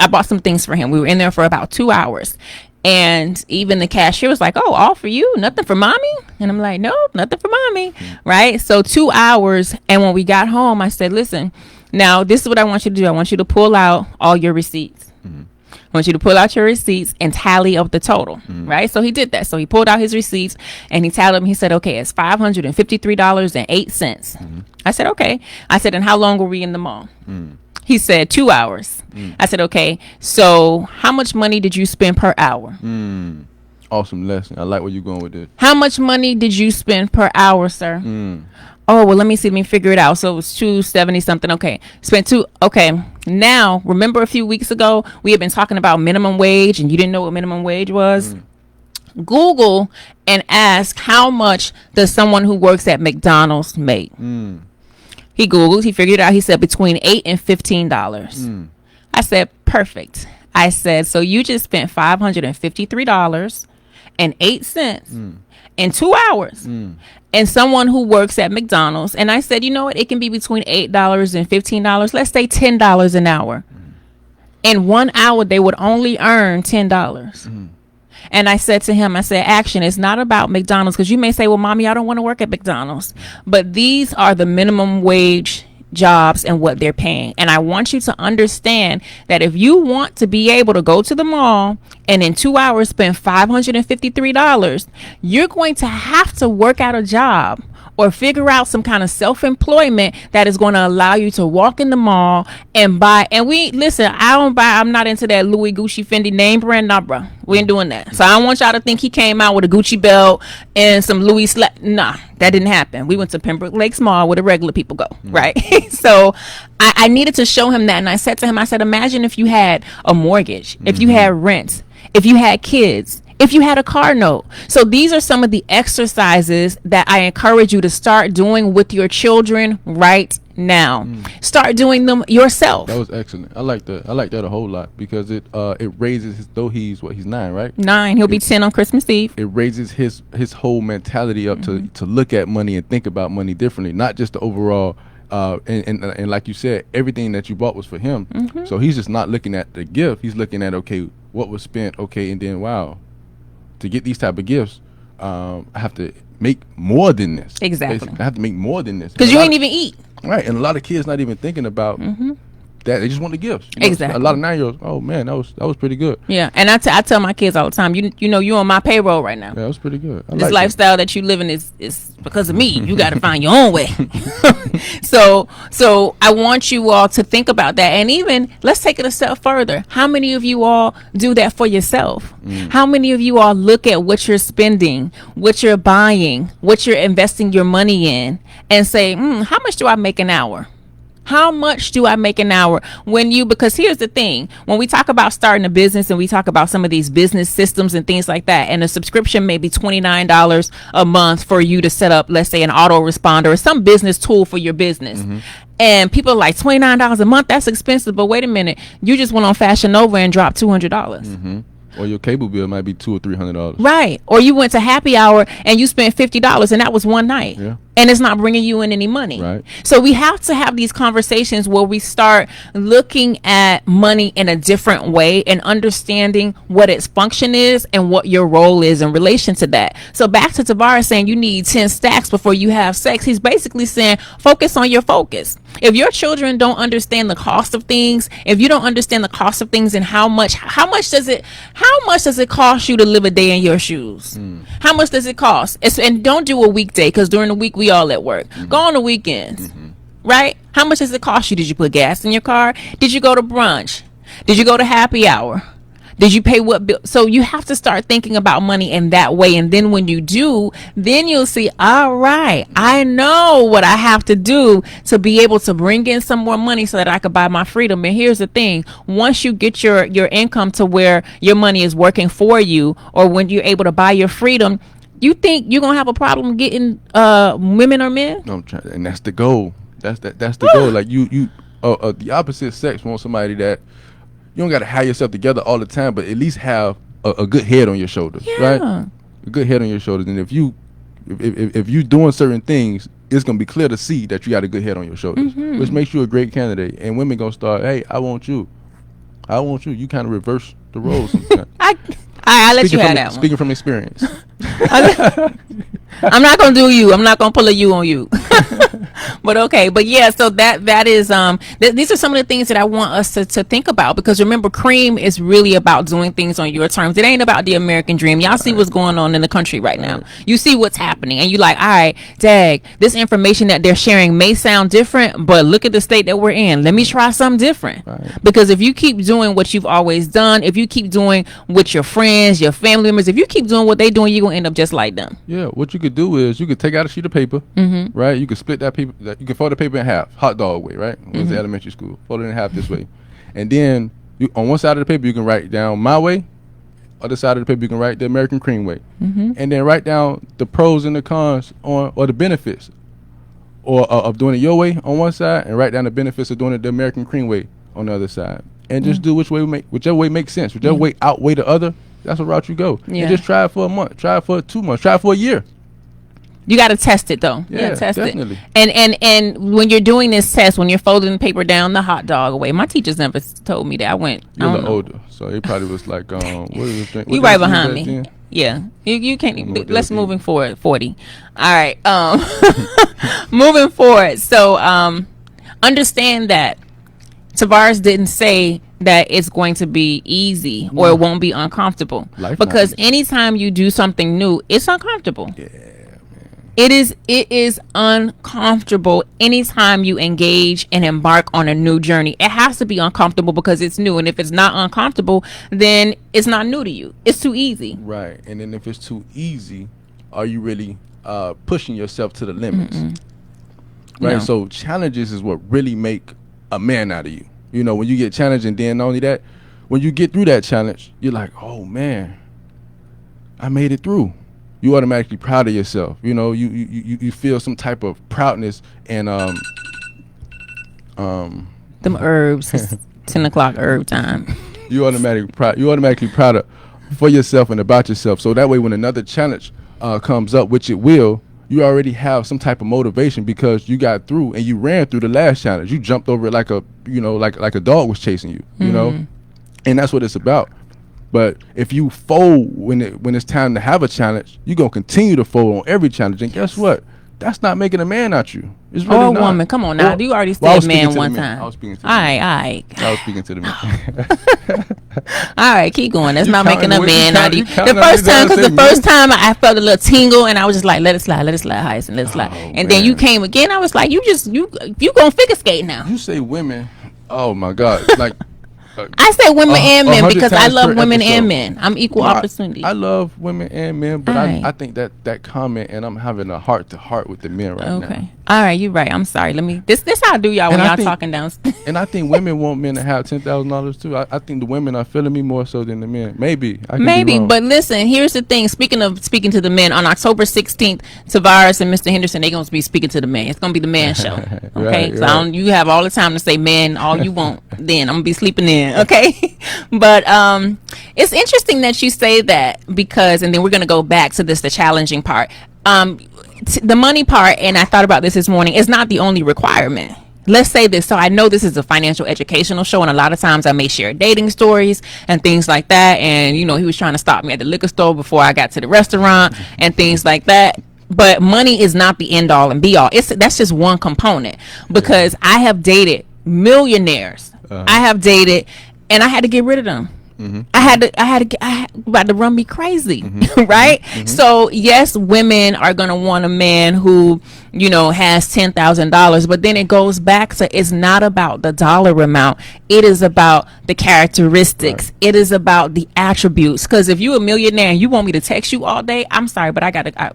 bought some things for him. We were in there for about 2 hours. And even the cashier was like, oh, all for you, nothing for mommy? And I'm like, no, nothing for mommy. Right? So 2 hours. And when we got home, I said, listen, now this is what I want you to do. I want you to pull out all your receipts. I want you to pull out your receipts and tally up the total. Right? So he did that. So he pulled out his receipts and he tallied them. He said, okay, it's $553.08. I said, okay. I said, and how long were we in the mall? He said 2 hours. I said, okay, so how much money did you spend per hour? Awesome lesson. I like where you're going with this. How much money did you spend per hour, sir? Oh, well, let me see. Let me figure it out. So it was $270 something. Okay. Spent two. Okay. Now, remember a few weeks ago, we had been talking about minimum wage and you didn't know what minimum wage was? Google and ask, how much does someone who works at McDonald's make? He Googled, he figured it out. He said between $8 and $15. I said, perfect. I said, so you just spent $553.08 in 2 hours. And someone who works at McDonald's. And I said, you know what? It can be between $8 and $15. Let's say $10 an hour. In 1 hour, they would only earn $10. And I said to him, I said, action, it's not about McDonald's. Because you may say, well, mommy, I don't want to work at McDonald's. But these are the minimum wage jobs and what they're paying. And I want you to understand that if you want to be able to go to the mall and in 2 hours spend $553, you're going to have to work out a job or figure out some kind of self-employment that is going to allow you to walk in the mall and buy. And I'm not into that Louis, Gucci, Fendi name brand. Nah, bro, we ain't doing that. So I don't want y'all to think he came out with a Gucci belt and some Louis nah, that didn't happen. We went to Pembroke Lakes Mall where the regular people go, right? So I needed to show him that. And I said to him, I said, imagine if you had a mortgage, if you had rent, if you had kids, if you had a car note. So these are some of the exercises that I encourage you to start doing with your children right now. Start doing them yourself. That was excellent. I like that. I like that a whole lot because it raises his, though he's 9, right? 9. He'll be 10 on Christmas Eve. It raises his whole mentality up to look at money and think about money differently, not just the overall. And like you said, everything that you bought was for him. So he's just not looking at the gift. He's looking at, okay, what was spent, okay, and then wow. To get these type of gifts, I have to make more than this. Exactly. Basically, I have to make more than this. Because you ain't even eat. Right. And a lot of kids not even thinking about that they just want the gifts. You know? Exactly. A lot of 9-year-olds. Oh man, that was pretty good. Yeah, and I tell my kids all the time, you know, you on my payroll right now. Yeah, that was pretty good. This lifestyle that you living is because of me. You got to find your own way. So I want you all to think about that, and even let's take it a step further. How many of you all do that for yourself? How many of you all look at what you're spending, what you're buying, what you're investing your money in, and say, how much do I make an hour? How much do I make an hour? Because here's the thing, when we talk about starting a business and we talk about some of these business systems and things like that, and a subscription may be $29 a month for you to set up, let's say, an autoresponder or some business tool for your business. And people are like, $29 a month, that's expensive. But wait a minute, you just went on Fashion Nova and dropped $200. Or your cable bill might be $200 or $300. Right. Or you went to happy hour and you spent $50 and that was one night. Yeah. And it's not bringing you in any money. Right. So we have to have these conversations where we start looking at money in a different way and understanding what its function is and what your role is in relation to that. So back to Tavaris saying you need 10 stacks before you have sex. He's basically saying focus on your focus. If your children don't understand the cost of things, if you don't understand the cost of things and how much does it cost you to live a day in your shoes? How much does it cost? And don't do a weekday, because during the week we all at work. Go on the weekends, right? How much does it cost you? Did you put gas in your car? Did you go to brunch? Did you go to happy hour? Did you pay what bill? So you have to start thinking about money in that way. And then when you do, then you'll see, all right, I know what I have to do to be able to bring in some more money so that I could buy my freedom. And here's the thing. Once you get your income to where your money is working for you, or when you're able to buy your freedom, you think you're going to have a problem getting women or men? No, and that's the goal. That's the goal. Like the opposite sex wants somebody that you don't got to have yourself together all the time, but at least have a good head on your shoulders, right? A good head on your shoulders. And if you doing certain things, it's gonna be clear to see that you got a good head on your shoulders, which makes you a great candidate. And women gonna start, hey, I want you. You kind of reverse the roles sometimes. I let you have that one. Speaking from experience. I'm not gonna do you. I'm not gonna pull a you on you. But okay. But yeah. So that is these are some of the things that I want us to think about, because remember, Cream is really about doing things on your terms. It ain't about the American dream. Y'all see what's going on in the country right now. You see what's happening, and you like, all right, dag, this information that they're sharing may sound different, but look at the state that we're in. Let me try something different. Because if you keep doing what you've always done, if you keep doing with your friends, your family members, if you keep doing what they doing, you're gonna end up just like them. Yeah. What you could do is you could take out a sheet of paper, right? You could split that paper. You can fold the paper in half, hot dog way, right? When it's elementary school, fold it in half this way, and then on one side of the paper you can write down my way, other side of the paper you can write the American Cream way, and then write down the pros and the cons or the benefits, or of doing it your way on one side, and write down the benefits of doing it the American Cream way on the other side, and just do whichever way makes sense, whichever way outweigh the other. That's what route you go. And just try it for a month, try it for 2 months, try it for a year. You got to test it though. Yeah, test definitely. it. And when you're doing this test, when you're folding the paper down the hot dog away, my teachers never told me that. You're a little older, so he probably was like, what is this? You right behind me. Then? Yeah, you can't even. Let's moving forward. 40. All right. Moving forward. So understand that Tavaris didn't say that it's going to be easy or it won't be uncomfortable. Because anytime you do something new, it's uncomfortable. Yeah. It is uncomfortable anytime you engage and embark on a new journey. It has to be uncomfortable because it's new. And if it's not uncomfortable, then it's not new to you. It's too easy. Right. And then if it's too easy, are you really pushing yourself to the limits? Right. No. So challenges is what really make a man out of you. You know, when you get challenged, and then not only that, when you get through that challenge, you're like, oh man, I made it through. You automatically proud of yourself. You know, you feel some type of proudness, and them herbs. It's 10 o'clock herb time. You automatically proud for yourself and about yourself. So that way, when another challenge comes up, which it will, you already have some type of motivation because you got through and you ran through the last challenge. You jumped over it like a dog was chasing you. You know, and that's what it's about. But if you fold when it's time to have a challenge, you're going to continue to fold on every challenge. And guess what? that's not making a man out you. It's really Or a not. woman. Come on now. You already Well, I said was speaking man to the one men. time. I was speaking to the All men. right. I was speaking to the men. All right, keep going. That's You not counting making a what- you man count- out of you. you counting The how first many time, times because the I first said time I felt a little tingle, and I was just like, let it slide, Hyacinth, let it slide. Oh, And then man. you came again. I was like, you gonna figure skate now. You say women. Oh my God! Like I say women and men 100 because I times love per women episode. and men. I'm equal No, opportunity. I love women and men, but Alright. I think that comment, and I'm having a heart to heart with the men right now. Okay. All right, you're right. I'm sorry. Let me. This how I do y'all when And I y'all think- talking down. And I think women want men to have $10,000 too. I think the women are feeling me more so than the men. Maybe. I can be Maybe, wrong. but listen. Here's the thing. Speaking to the men, on October 16th, Tavaris and Mr. Henderson, they gonna be speaking to the men. It's gonna be the man show. Okay, Right, so right. you have all the time to say men all you want. Then I'm gonna be sleeping in. Okay, but it's interesting that you say that because, and then we're gonna go back to the challenging part. The money part, and I thought about this morning, is not the only requirement. Let's say this. So I know this is a financial educational show, and a lot of times I may share dating stories and things like that. And, he was trying to stop me at the liquor store before I got to the restaurant and things like that. But money is not the end all and be all. That's just one component, because I have dated millionaires. I have dated, and I had to get rid of them. I about to run me crazy, right? So yes, women are gonna want a man who, has $10,000, but then it goes back to, it's not about the dollar amount. It is about the characteristics. Right. It is about the attributes. Because if you're a millionaire and you want me to text you all day, I'm sorry, but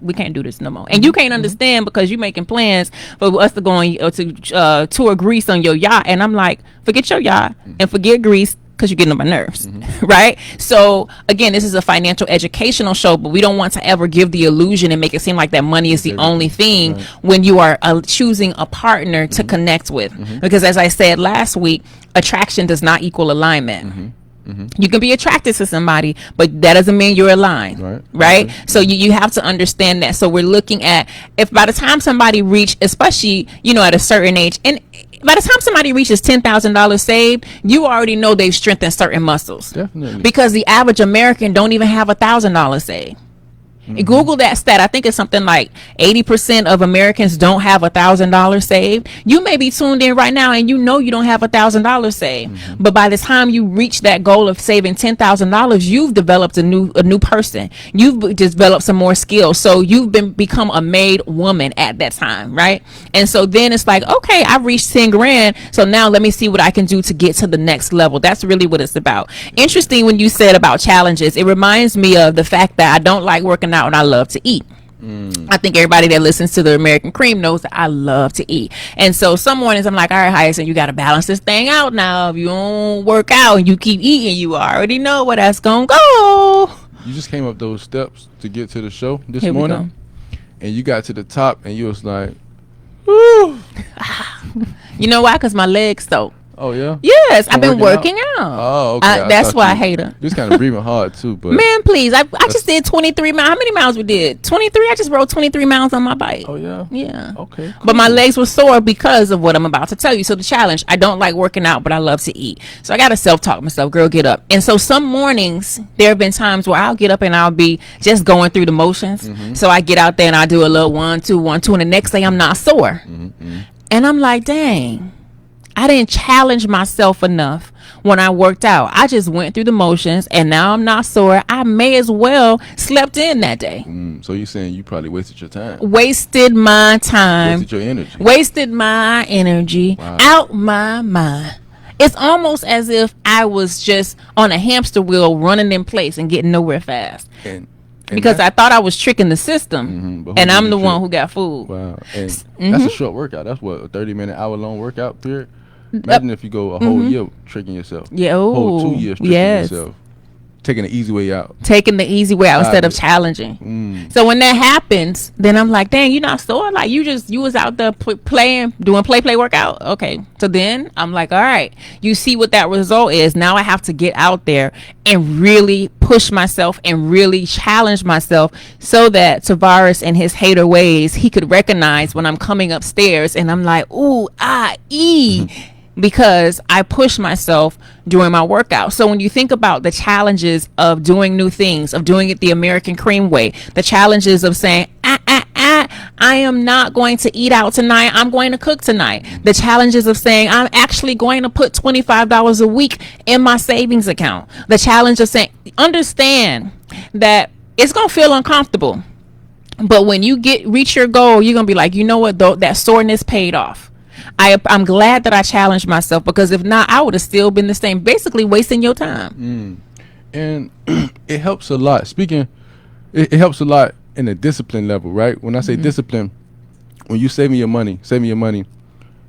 we can't do this no more. And you can't understand because you're making plans for us to go on to tour Greece on your yacht, and I'm like, forget your yacht and forget Greece, because you're getting on my nerves, right? So again, this is a financial educational show, but we don't want to ever give the illusion and make it seem like that money is the only thing when you are choosing a partner to connect with. Because as I said last week, attraction does not equal alignment. You can be attracted to somebody, but that doesn't mean you're aligned, right? So you have to understand that. So we're looking at, if by the time somebody especially, at a certain age, and by the time somebody reaches $10,000 saved, you already know they've strengthened certain muscles. Definitely. Because the average American don't even have $1,000 saved. Google that stat. I think it's something like 80% of Americans don't have $1,000 saved. You may be tuned in right now and you don't have $1,000 saved. But by the time you reach that goal of saving $10,000, you've developed a new person. You've developed some more skills. So you've become a made woman at that time, right? And so then it's like, okay, I've reached 10 grand. So now let me see what I can do to get to the next level. That's really what it's about. Interesting when you said about challenges. It reminds me of the fact that I don't like working out and I love to eat. I think everybody that listens to the American Cream knows that I love to eat. And so some mornings I'm like, all right, Hyacinth, you got to balance this thing out now. If you don't work out and you keep eating, you already know where that's going to go. You just came up those steps to get to the show this Here we morning, go. and you got to the top, and you was like, woo. You know why? Because my legs though. Oh yeah. Yes, From I've been working working out. Oh, okay. That's thought why I you- hate her. You was kind of breathing hard too, but Man, please. I just did 23 miles. How many miles we did? 23. I just rode 23 miles on my bike. oh yeah. Yeah. Okay. But my cool. legs were sore because of what I'm about to tell you. So the challenge, I don't like working out, but I love to eat. So I got to self-talk myself, girl, get up. And so some mornings, there have been times where I'll get up and I'll be just going through the motions. So I get out there and I do a little 1, 2, 1, 2. And the next day I'm not sore. And I'm like, dang, I didn't challenge myself enough when I worked out. I just went through the motions and now I'm not sore. I may as well slept in that day. So you're saying you probably wasted your time, Wasted my time. wasted your energy. Wasted my energy. Wow. Out my mind. It's almost as if I was just on a hamster wheel running in place and getting nowhere fast. And Because I thought I was tricking the system. but who And did I'm you the one trick? who got fooled. Wow. And that's a short workout. That's what, a 30-minute, hour-long workout period. Imagine if you go a whole year tricking yourself. Yeah. Whole Oh, 2 years tricking yes. yourself. Taking the easy way out. Taking the easy way out instead of Obvious. challenging. So when that happens, then I'm like, dang, you're not sore. Like you was out there playing, doing play workout. Okay. So then I'm like, all right, you see what that result is. Now I have to get out there and really push myself and really challenge myself so that Tavaris and his hater ways, he could recognize when I'm coming upstairs and I'm like, ooh, because I push myself during my workout. So when you think about the challenges of doing new things, of doing it the American Cream way, the challenges of saying, at, I am not going to eat out tonight. I'm going to cook tonight. The challenges of saying I'm actually going to put $25 a week in my savings account. The challenge of saying, understand that it's going to feel uncomfortable. But when you reach your goal, you're going to be like, you know what, though, that soreness paid off. I'm glad that I challenged myself, because if not, I would have still been the same, basically wasting your time. And it helps a lot. It helps a lot in the discipline level, right? When I say discipline, when you saving your money, when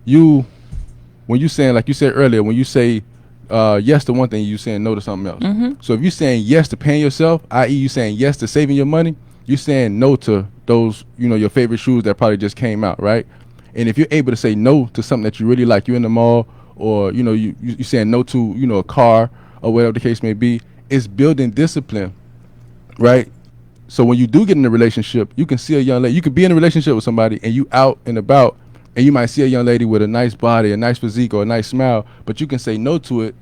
you saying, like you said earlier, when you say yes to one thing, you saying no to something else. So if you're saying yes to paying yourself, i.e. you saying yes to saving your money, you're saying no to those, your favorite shoes that probably just came out, right? And if you're able to say no to something that you really like, you're in the mall, or you saying no to a car or whatever the case may be, it's building discipline, right? So when you do get in a relationship, you can see a young lady, you could be in a relationship with somebody and you out and about, and you might see a young lady with a nice body, a nice physique, or a nice smile, but you can say no to it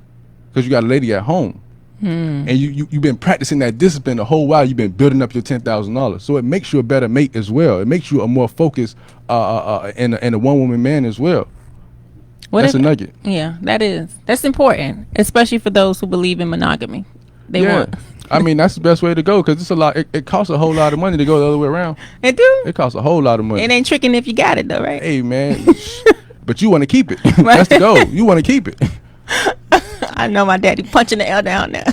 because you got a lady at home. And you've been practicing that discipline the whole while. You've been building up your $10,000, so it makes you a better mate as well. It makes you a more focused and a one-woman man as well. That's a nugget. Yeah, that's important, especially for those who believe in monogamy. I mean, that's the best way to go, because it's a lot. It costs a whole lot of money to go the other way around. It do. It costs a whole lot of money. It ain't tricking if you got it though, right? Hey man, but you want to keep it. That's the goal. You want to keep it. I know my daddy punching the L down there.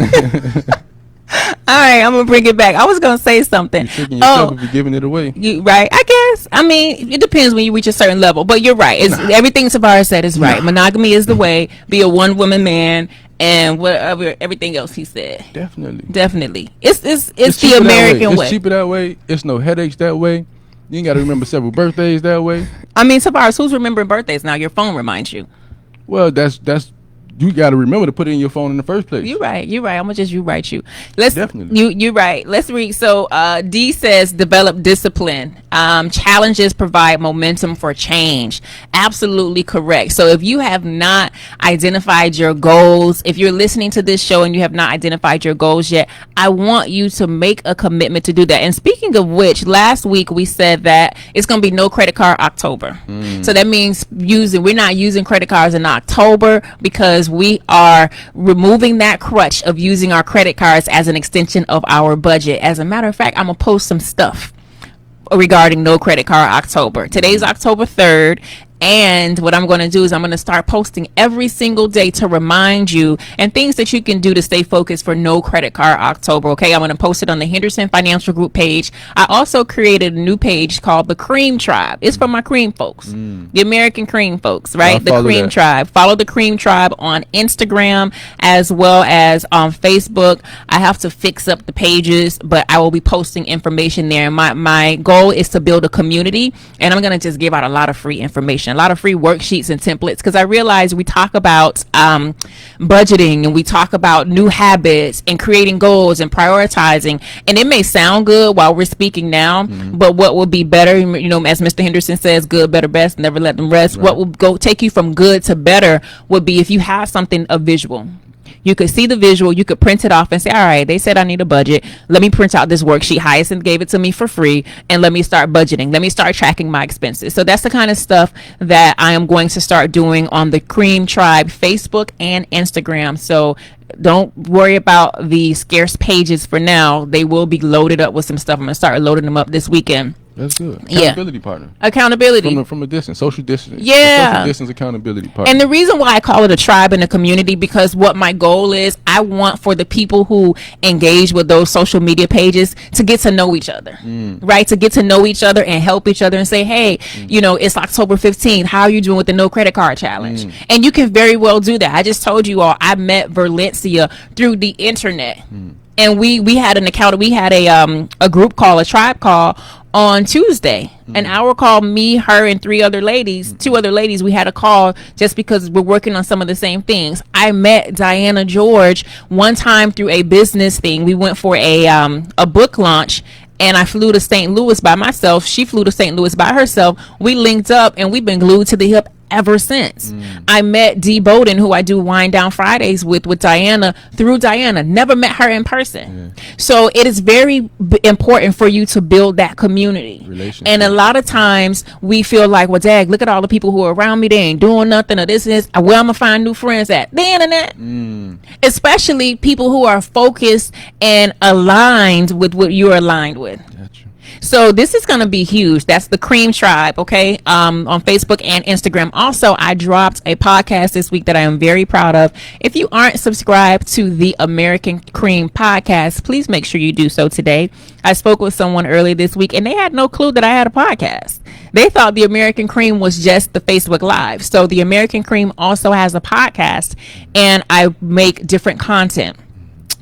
All right, I'm gonna bring it back. I was gonna say something. You're tricking yourself if you're giving it away. Right? I guess. I mean, it depends when you reach a certain level. But you're right. Everything Tavaris said is right. Monogamy is the way. Be a one-woman man, and whatever everything else he said. Definitely. It's the American way. It's cheaper that way. It's no headaches that way. You ain't got to remember several birthdays that way. I mean, Tavaris, who's remembering birthdays now? Your phone reminds you. Well, that's you got to remember to put it in your phone in the first place. You're right. I'm gonna just write you. Definitely. You're right. Let's read. So D says develop discipline. Challenges provide momentum for change. Absolutely correct. So if you have not identified your goals, if you're listening to this show and you have not identified your goals yet, I want you to make a commitment to do that. And speaking of which, last week we said that it's gonna be no credit card October. So that means we're not using credit cards in October, because we are removing that crutch of using our credit cards as an extension of our budget. As a matter of fact, I'm gonna post some stuff regarding no credit card October. Today's October 3rd. And what I'm going to do is I'm going to start posting every single day to remind you, and things that you can do to stay focused for no credit card October. Okay, I'm going to post it on the Henderson Financial Group page. I also created a new page called the Cream Tribe. It's for my cream folks, the American cream folks, right? The Cream Tribe. Follow the Cream Tribe on Instagram as well as on Facebook. I have to fix up the pages, but I will be posting information there. My goal is to build a community, and I'm going to just give out a lot of free information, a lot of free worksheets and templates, because I realize we talk about budgeting, and we talk about new habits and creating goals and prioritizing, and it may sound good while we're speaking now, but what will be better, as Mr. Henderson says, good, better, best, never let them rest. Right. What will take you from good to better would be if you have something, a visual. You could see the visual, you could print it off and say, all right, they said I need a budget. Let me print out this worksheet. Hyacinth gave it to me for free, and let me start budgeting. Let me start tracking my expenses. So that's the kind of stuff that I am going to start doing on the Cream Tribe Facebook and Instagram. So don't worry about the scarce pages for now. They will be loaded up with some stuff. I'm going to start loading them up this weekend. That's good. Accountability partner. Accountability. From a distance. Social distance. Yeah. Social distance accountability partner. And the reason why I call it a tribe and a community, because what my goal is, I want for the people who engage with those social media pages to get to know each other, right? To get to know each other and help each other and say, hey, it's October 15th. How are you doing with the no credit card challenge? And you can very well do that. I just told you all, I met Valencia through the internet. And we had an account. We had a group call, a tribe call on Tuesday. An hour call, me, her, and two other ladies. We had a call just because we're working on some of the same things. I met Diana George one time through a business thing. We went for a book launch, and I flew to St. Louis by myself. She flew to St. Louis by herself. We linked up, and we've been glued to the hip ever since. I met Dee Bowden, who I do Wind Down Fridays with Diana, through Diana. Never met her in person. So it is very important for you to build that community. And a lot of times we feel like, well, dag, look at all the people who are around me. They ain't doing nothing, or this is where I'm gonna find new friends at the internet. Especially people who are focused and aligned with what you're aligned with. So this is going to be huge. That's the Cream Tribe, okay, on Facebook and Instagram. Also, I dropped a podcast this week that I am very proud of. If you aren't subscribed to the American Cream podcast, please make sure you do so today. I spoke with someone earlier this week, and they had no clue that I had a podcast. They thought the American Cream was just the Facebook Live. So the American Cream also has a podcast, and I make different content.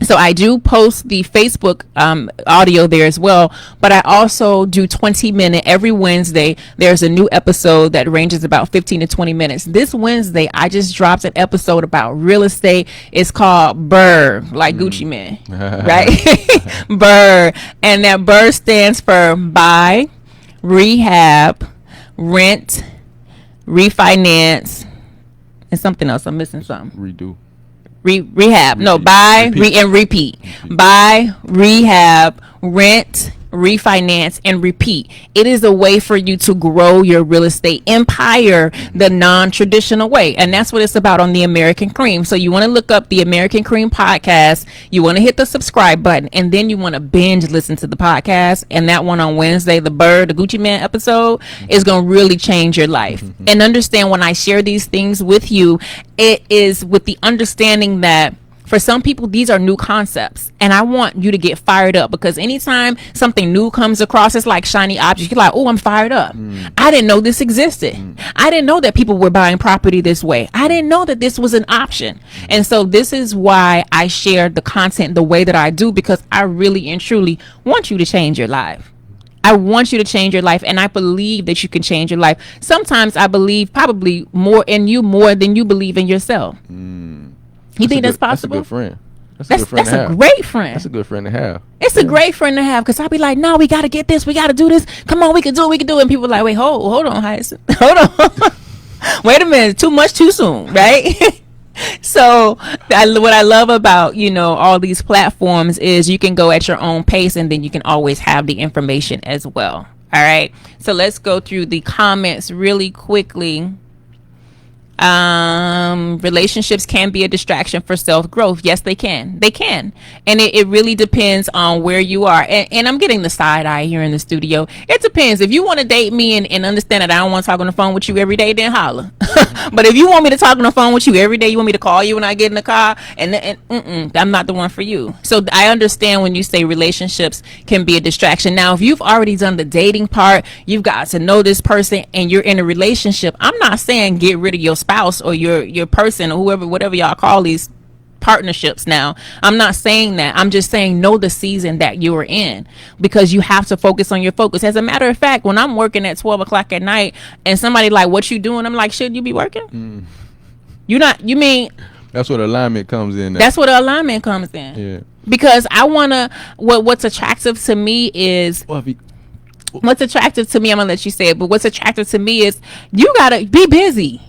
So I do post the Facebook audio there as well, but I also do 20-minute every Wednesday. There's a new episode that ranges about 15 to 20 minutes. This Wednesday, I just dropped an episode about real estate. It's called BRR, like Gucci Man, right? BRR. And that BRR stands for buy, rehab, rent, refinance, and something else. I'm missing something. Redo. Rehab. No, buy, repeat. Buy, rehab, rent, refinance, and repeat. It is a way for you to grow your real estate empire the non-traditional way. And that's what it's about on the American Cream. So you want to look up the American Cream podcast. You want to hit the subscribe button, and then you want to binge listen to the podcast. And that one on Wednesday, the Gucci Man episode, is going to really change your life. And understand, when I share these things with you, it is with the understanding that for some people, these are new concepts, and I want you to get fired up, because anytime something new comes across, it's like shiny object. You're like, oh, I'm fired up. I didn't know this existed. I didn't know that people were buying property this way. I didn't know that this was an option. And so this is why I share the content the way that I do, because I really and truly want you to change your life. I want you to change your life, and I believe that you can change your life. Sometimes I believe probably more in you more than you believe in yourself. You think that's possible? That's a good friend. That's a good friend to have. That's a great friend. That's a good friend to have. It's a great friend to have, because I'll be like, no, we got to get this. We got to do this. Come on, we can do it. And people are like, wait, hold on, Hyacinth. Hold on. Wait a minute. Too much too soon, right? So what I love about, all these platforms is you can go at your own pace, and then you can always have the information as well. All right. So let's go through the comments really quickly. Relationships can be a distraction for self-growth. Yes, they can. And it really depends on where you are. And I'm getting the side eye here in the studio. It depends. If you want to date me and understand that I don't want to talk on the phone with you every day, then holla. But if you want me to talk on the phone with you every day, you want me to call you when I get in the car, and I'm not the one for you. So I understand when you say relationships can be a distraction. Now, if you've already done the dating part, you've got to know this person, and you're in a relationship, I'm not saying get rid of your spouse or your person or whoever, whatever y'all call these partnerships now. I'm not saying that. I'm just saying know the season that you're in, because you have to focus on your focus. As a matter of fact, when I'm working at 12 o'clock at night and somebody like, what you doing? I'm like, should you be working? You mean that's where the alignment comes in. That's where the alignment comes in. Yeah. Because I want to, what's attractive to me is, what's attractive to me, I'm going to let you say it, but what's attractive to me is you got to be busy.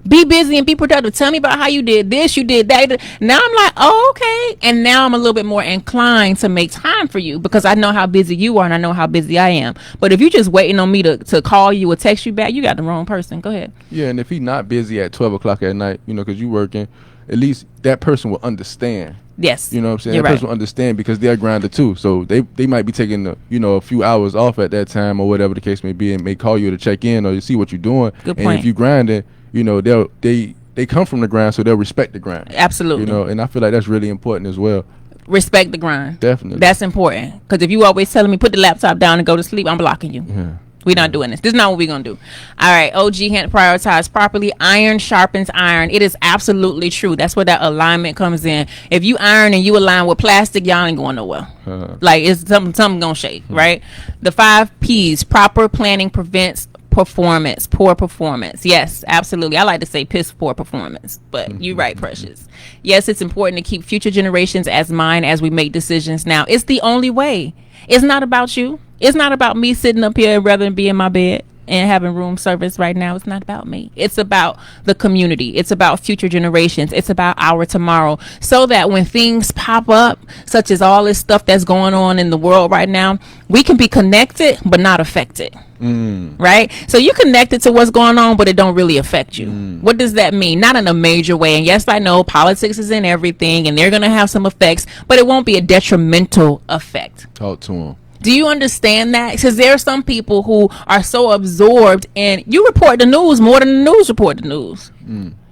Be busy and be productive. Tell me about how you did this, you did that. Now I'm like, oh, okay. And now I'm a little bit more inclined to make time for you, because I know how busy you are and I know how busy I am. But if you're just waiting on me to call you or text you back, you got the wrong person. Go ahead. Yeah, and if he's not busy at 12 o'clock at night, because you're working, at least that person will understand. Yes. You know what I'm saying? You're that right. person will understand, because they're grounded too. So they might be taking a few hours off at that time or whatever the case may be, and may call you to check in or to see what you're doing. Good point. And if you grinding, they come from the grind, so they'll respect the grind. Absolutely. And I feel like that's really important as well. Respect the grind. Definitely. That's important, because if you always telling me put the laptop down and go to sleep, I'm blocking you. Yeah. We're not doing this. This is not what we're going to do. All right. OG Hint, prioritize properly. Iron sharpens iron. It is absolutely true. That's where that alignment comes in. If you iron and you align with plastic, y'all ain't going nowhere. Like, it's something going to shake, right? The 5 P's. Proper planning prevents poor performance. Yes, absolutely. I like to say piss poor performance, but you're right, Precious. Yes, it's important to keep future generations as mine as we make decisions now. It's the only way. It's not about you. It's not about me sitting up here rather than be in my bed and having room service right now, it's not about me. It's about the community. It's about future generations. It's about our tomorrow. So that when things pop up, such as all this stuff that's going on in the world right now, we can be connected but not affected. Right? So you connected to what's going on, but it don't really affect you. What does that mean? Not in a major way. And yes, I know politics is in everything, and they're going to have some effects, but it won't be a detrimental effect. Talk to them. Do you understand that? Because there are some people who are so absorbed in, you report the news more than the news report the news.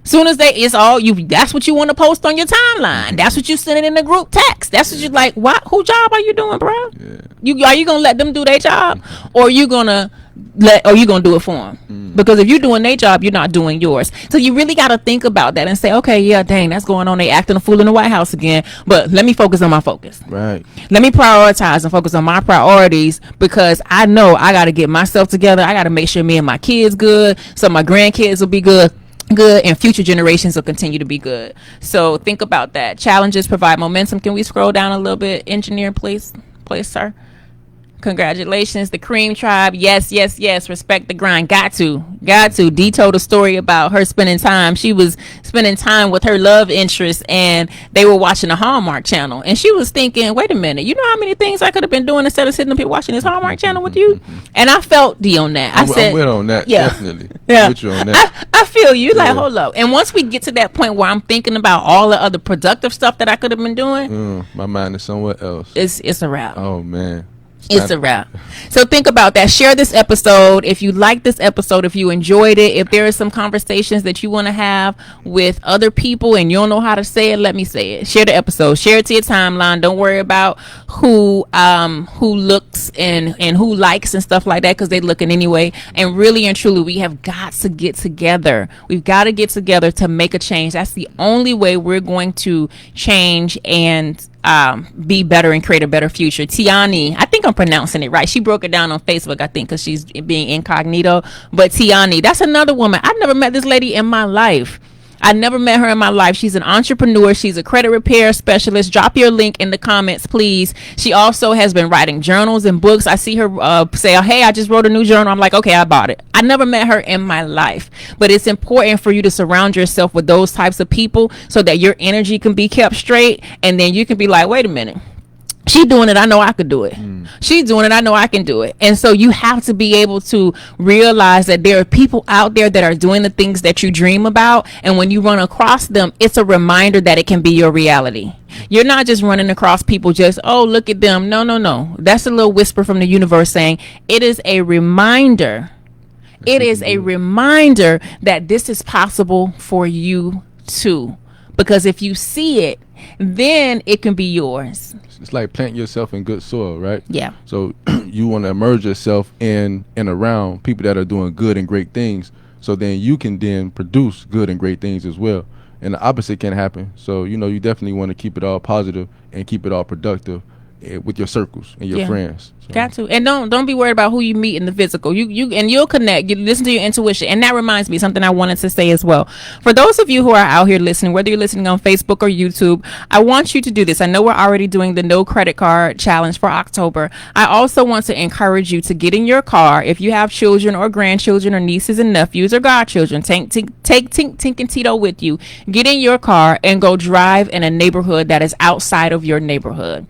Soon as it's all you, that's what you want to post on your timeline. That's what you send it in the group text. That's what you like. What? Who job are you doing, bro? Are you gonna let them do their job, or are you gonna do it for them? Because if you're doing their job, you're not doing yours. So you really got to think about that and say, okay, yeah, dang, that's going on. They acting a fool in the White House again. But let me focus on my focus. Right. Let me prioritize and focus on my priorities, because I know I got to get myself together. I got to make sure me and my kids good, so my grandkids will be good, and future generations will continue to be good. So think about that. Challenges provide momentum. Can we scroll down a little bit, engineer, please, sir? Congratulations, the Cream Tribe. Yes. Respect the grind. Got to. Dee told a story about her spending time. She was spending time with her love interest, and they were watching the Hallmark Channel. And she was thinking, wait a minute, you know how many things I could have been doing instead of sitting up here watching this Hallmark Channel with you? And I felt Dee on that. I'm with on that, definitely. Yeah. With you on that. I feel you. Like, hold up. And once we get to that point where I'm thinking about all the other productive stuff that I could have been doing, my mind is somewhere else. It's a wrap. Oh, man. It's a wrap. So think about that. Share this episode if you like this episode, if you enjoyed it. If there are some conversations that you want to have with other people and you don't know how to say it, let me say it. Share the episode. Share it to your timeline. Don't worry about who looks and who likes and stuff like that, because they're looking anyway. And really and truly, we have got to get together. We've got to get together to make a change. That's the only way we're going to change and be better and create a better future. Tiani, I think I'm pronouncing it right. She broke it down on Facebook, I think, because she's being incognito. But Tiani, that's another woman. I've never met this lady in my life. I never met her in my life. She's an entrepreneur. She's a credit repair specialist. Drop your link in the comments, please. She also has been writing journals and books. I see her say, hey, I just wrote a new journal. I'm like, okay, I bought it. I never met her in my life. But it's important for you to surround yourself with those types of people so that your energy can be kept straight. And then you can be like, wait a minute. She's doing it. I know I could do it. She's doing it. I know I can do it. And so you have to be able to realize that there are people out there that are doing the things that you dream about. And when you run across them, it's a reminder that it can be your reality. You're not just running across people just, oh, look at them. No. That's a little whisper from the universe saying it is a reminder. It is a reminder that this is possible for you too. Because if you see it, then it can be yours. It's like planting yourself in good soil, right? Yeah. So you want to immerse yourself in and around people that are doing good and great things, so then you can then produce good and great things as well. And the opposite can happen. So, you definitely want to keep it all positive and keep it all productive with your circles and your friends. So. Got to. And don't be worried about who you meet in the physical. You'll connect. You listen to your intuition. And that reminds me, something I wanted to say as well. For those of you who are out here listening, whether you're listening on Facebook or YouTube, I want you to do this. I know we're already doing the no credit card challenge for October. I also want to encourage you to get in your car. If you have children or grandchildren or nieces and nephews or godchildren, take Tink and Tito with you. Get in your car and go drive in a neighborhood that is outside of your neighborhood.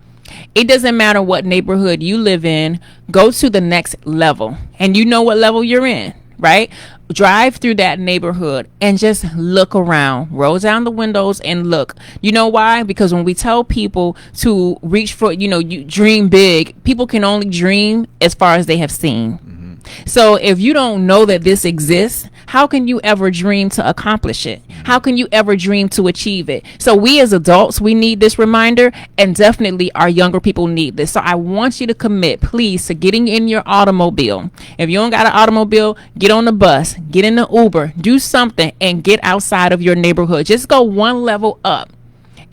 It doesn't matter what neighborhood you live in. Go to the next level. And you know what level you're in, right? Drive through that neighborhood and just look around. Roll down the windows and look. You know why? Because when we tell people to reach for, you dream big, people can only dream as far as they have seen. So if you don't know that this exists, how can you ever dream to accomplish it? How can you ever dream to achieve it? So we as adults, we need this reminder, and definitely our younger people need this. So I want you to commit, please, to getting in your automobile. If you don't got an automobile, get on the bus, get in the Uber, do something and get outside of your neighborhood. Just go one level up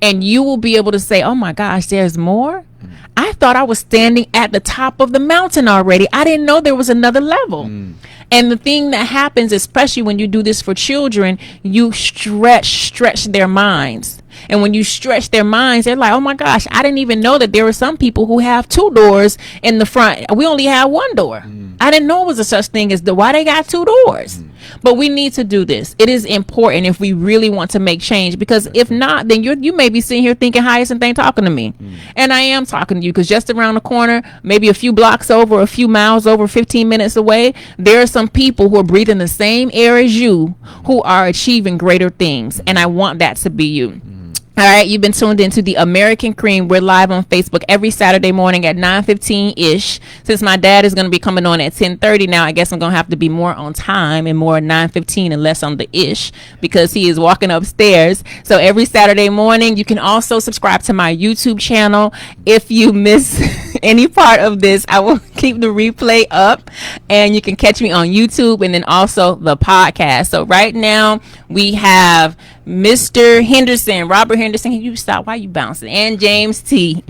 and you will be able to say, oh my gosh, there's more. I thought I was standing at the top of the mountain already. I didn't know there was another level. And the thing that happens, especially when you do this for children, you stretch their minds. And when you stretch their minds, they're like, oh my gosh, I didn't even know that there were some people who have 2 doors in the front. We only have 1 door. I didn't know it was a such thing as why they got 2 doors. But we need to do this. It is important if we really want to make change, because if not, then you may be sitting here thinking Hyacinth ain't talking to me. And I am talking to you, because just around the corner, maybe a few blocks over, a few miles over, 15 minutes away, there are some people who are breathing the same air as you who are achieving greater things. And I want that to be you. All right, you've been tuned into the American Cream. We're live on Facebook every Saturday morning at 9:15-ish. Since my dad is going to be coming on at 10:30 now, I guess I'm going to have to be more on time and more 9:15 and less on the ish, because he is walking upstairs. So every Saturday morning, you can also subscribe to my YouTube channel. If you miss any part of this, I will keep the replay up, and you can catch me on YouTube and then also the podcast. So right now we have Mr. Henderson, Robert Henderson. Can you stop? Why are you bouncing? And James T.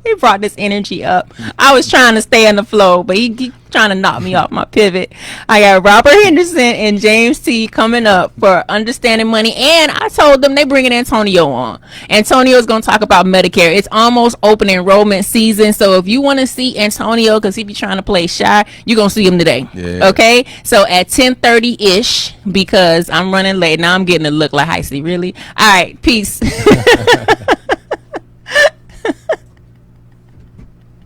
He brought this energy up. I was trying to stay on the flow, but he trying to knock me off my pivot. I got Robert Henderson and James T coming up for Understanding Money, and I told them they bringing Antonio on. Antonio is going to talk about Medicare. It's almost open enrollment season, so if you want to see Antonio, because he be trying to play shy, you're going to see him today. Yeah. Okay, so at 10:30-ish, because I'm running late now. I'm getting a look like Heisey. Really? All right, peace.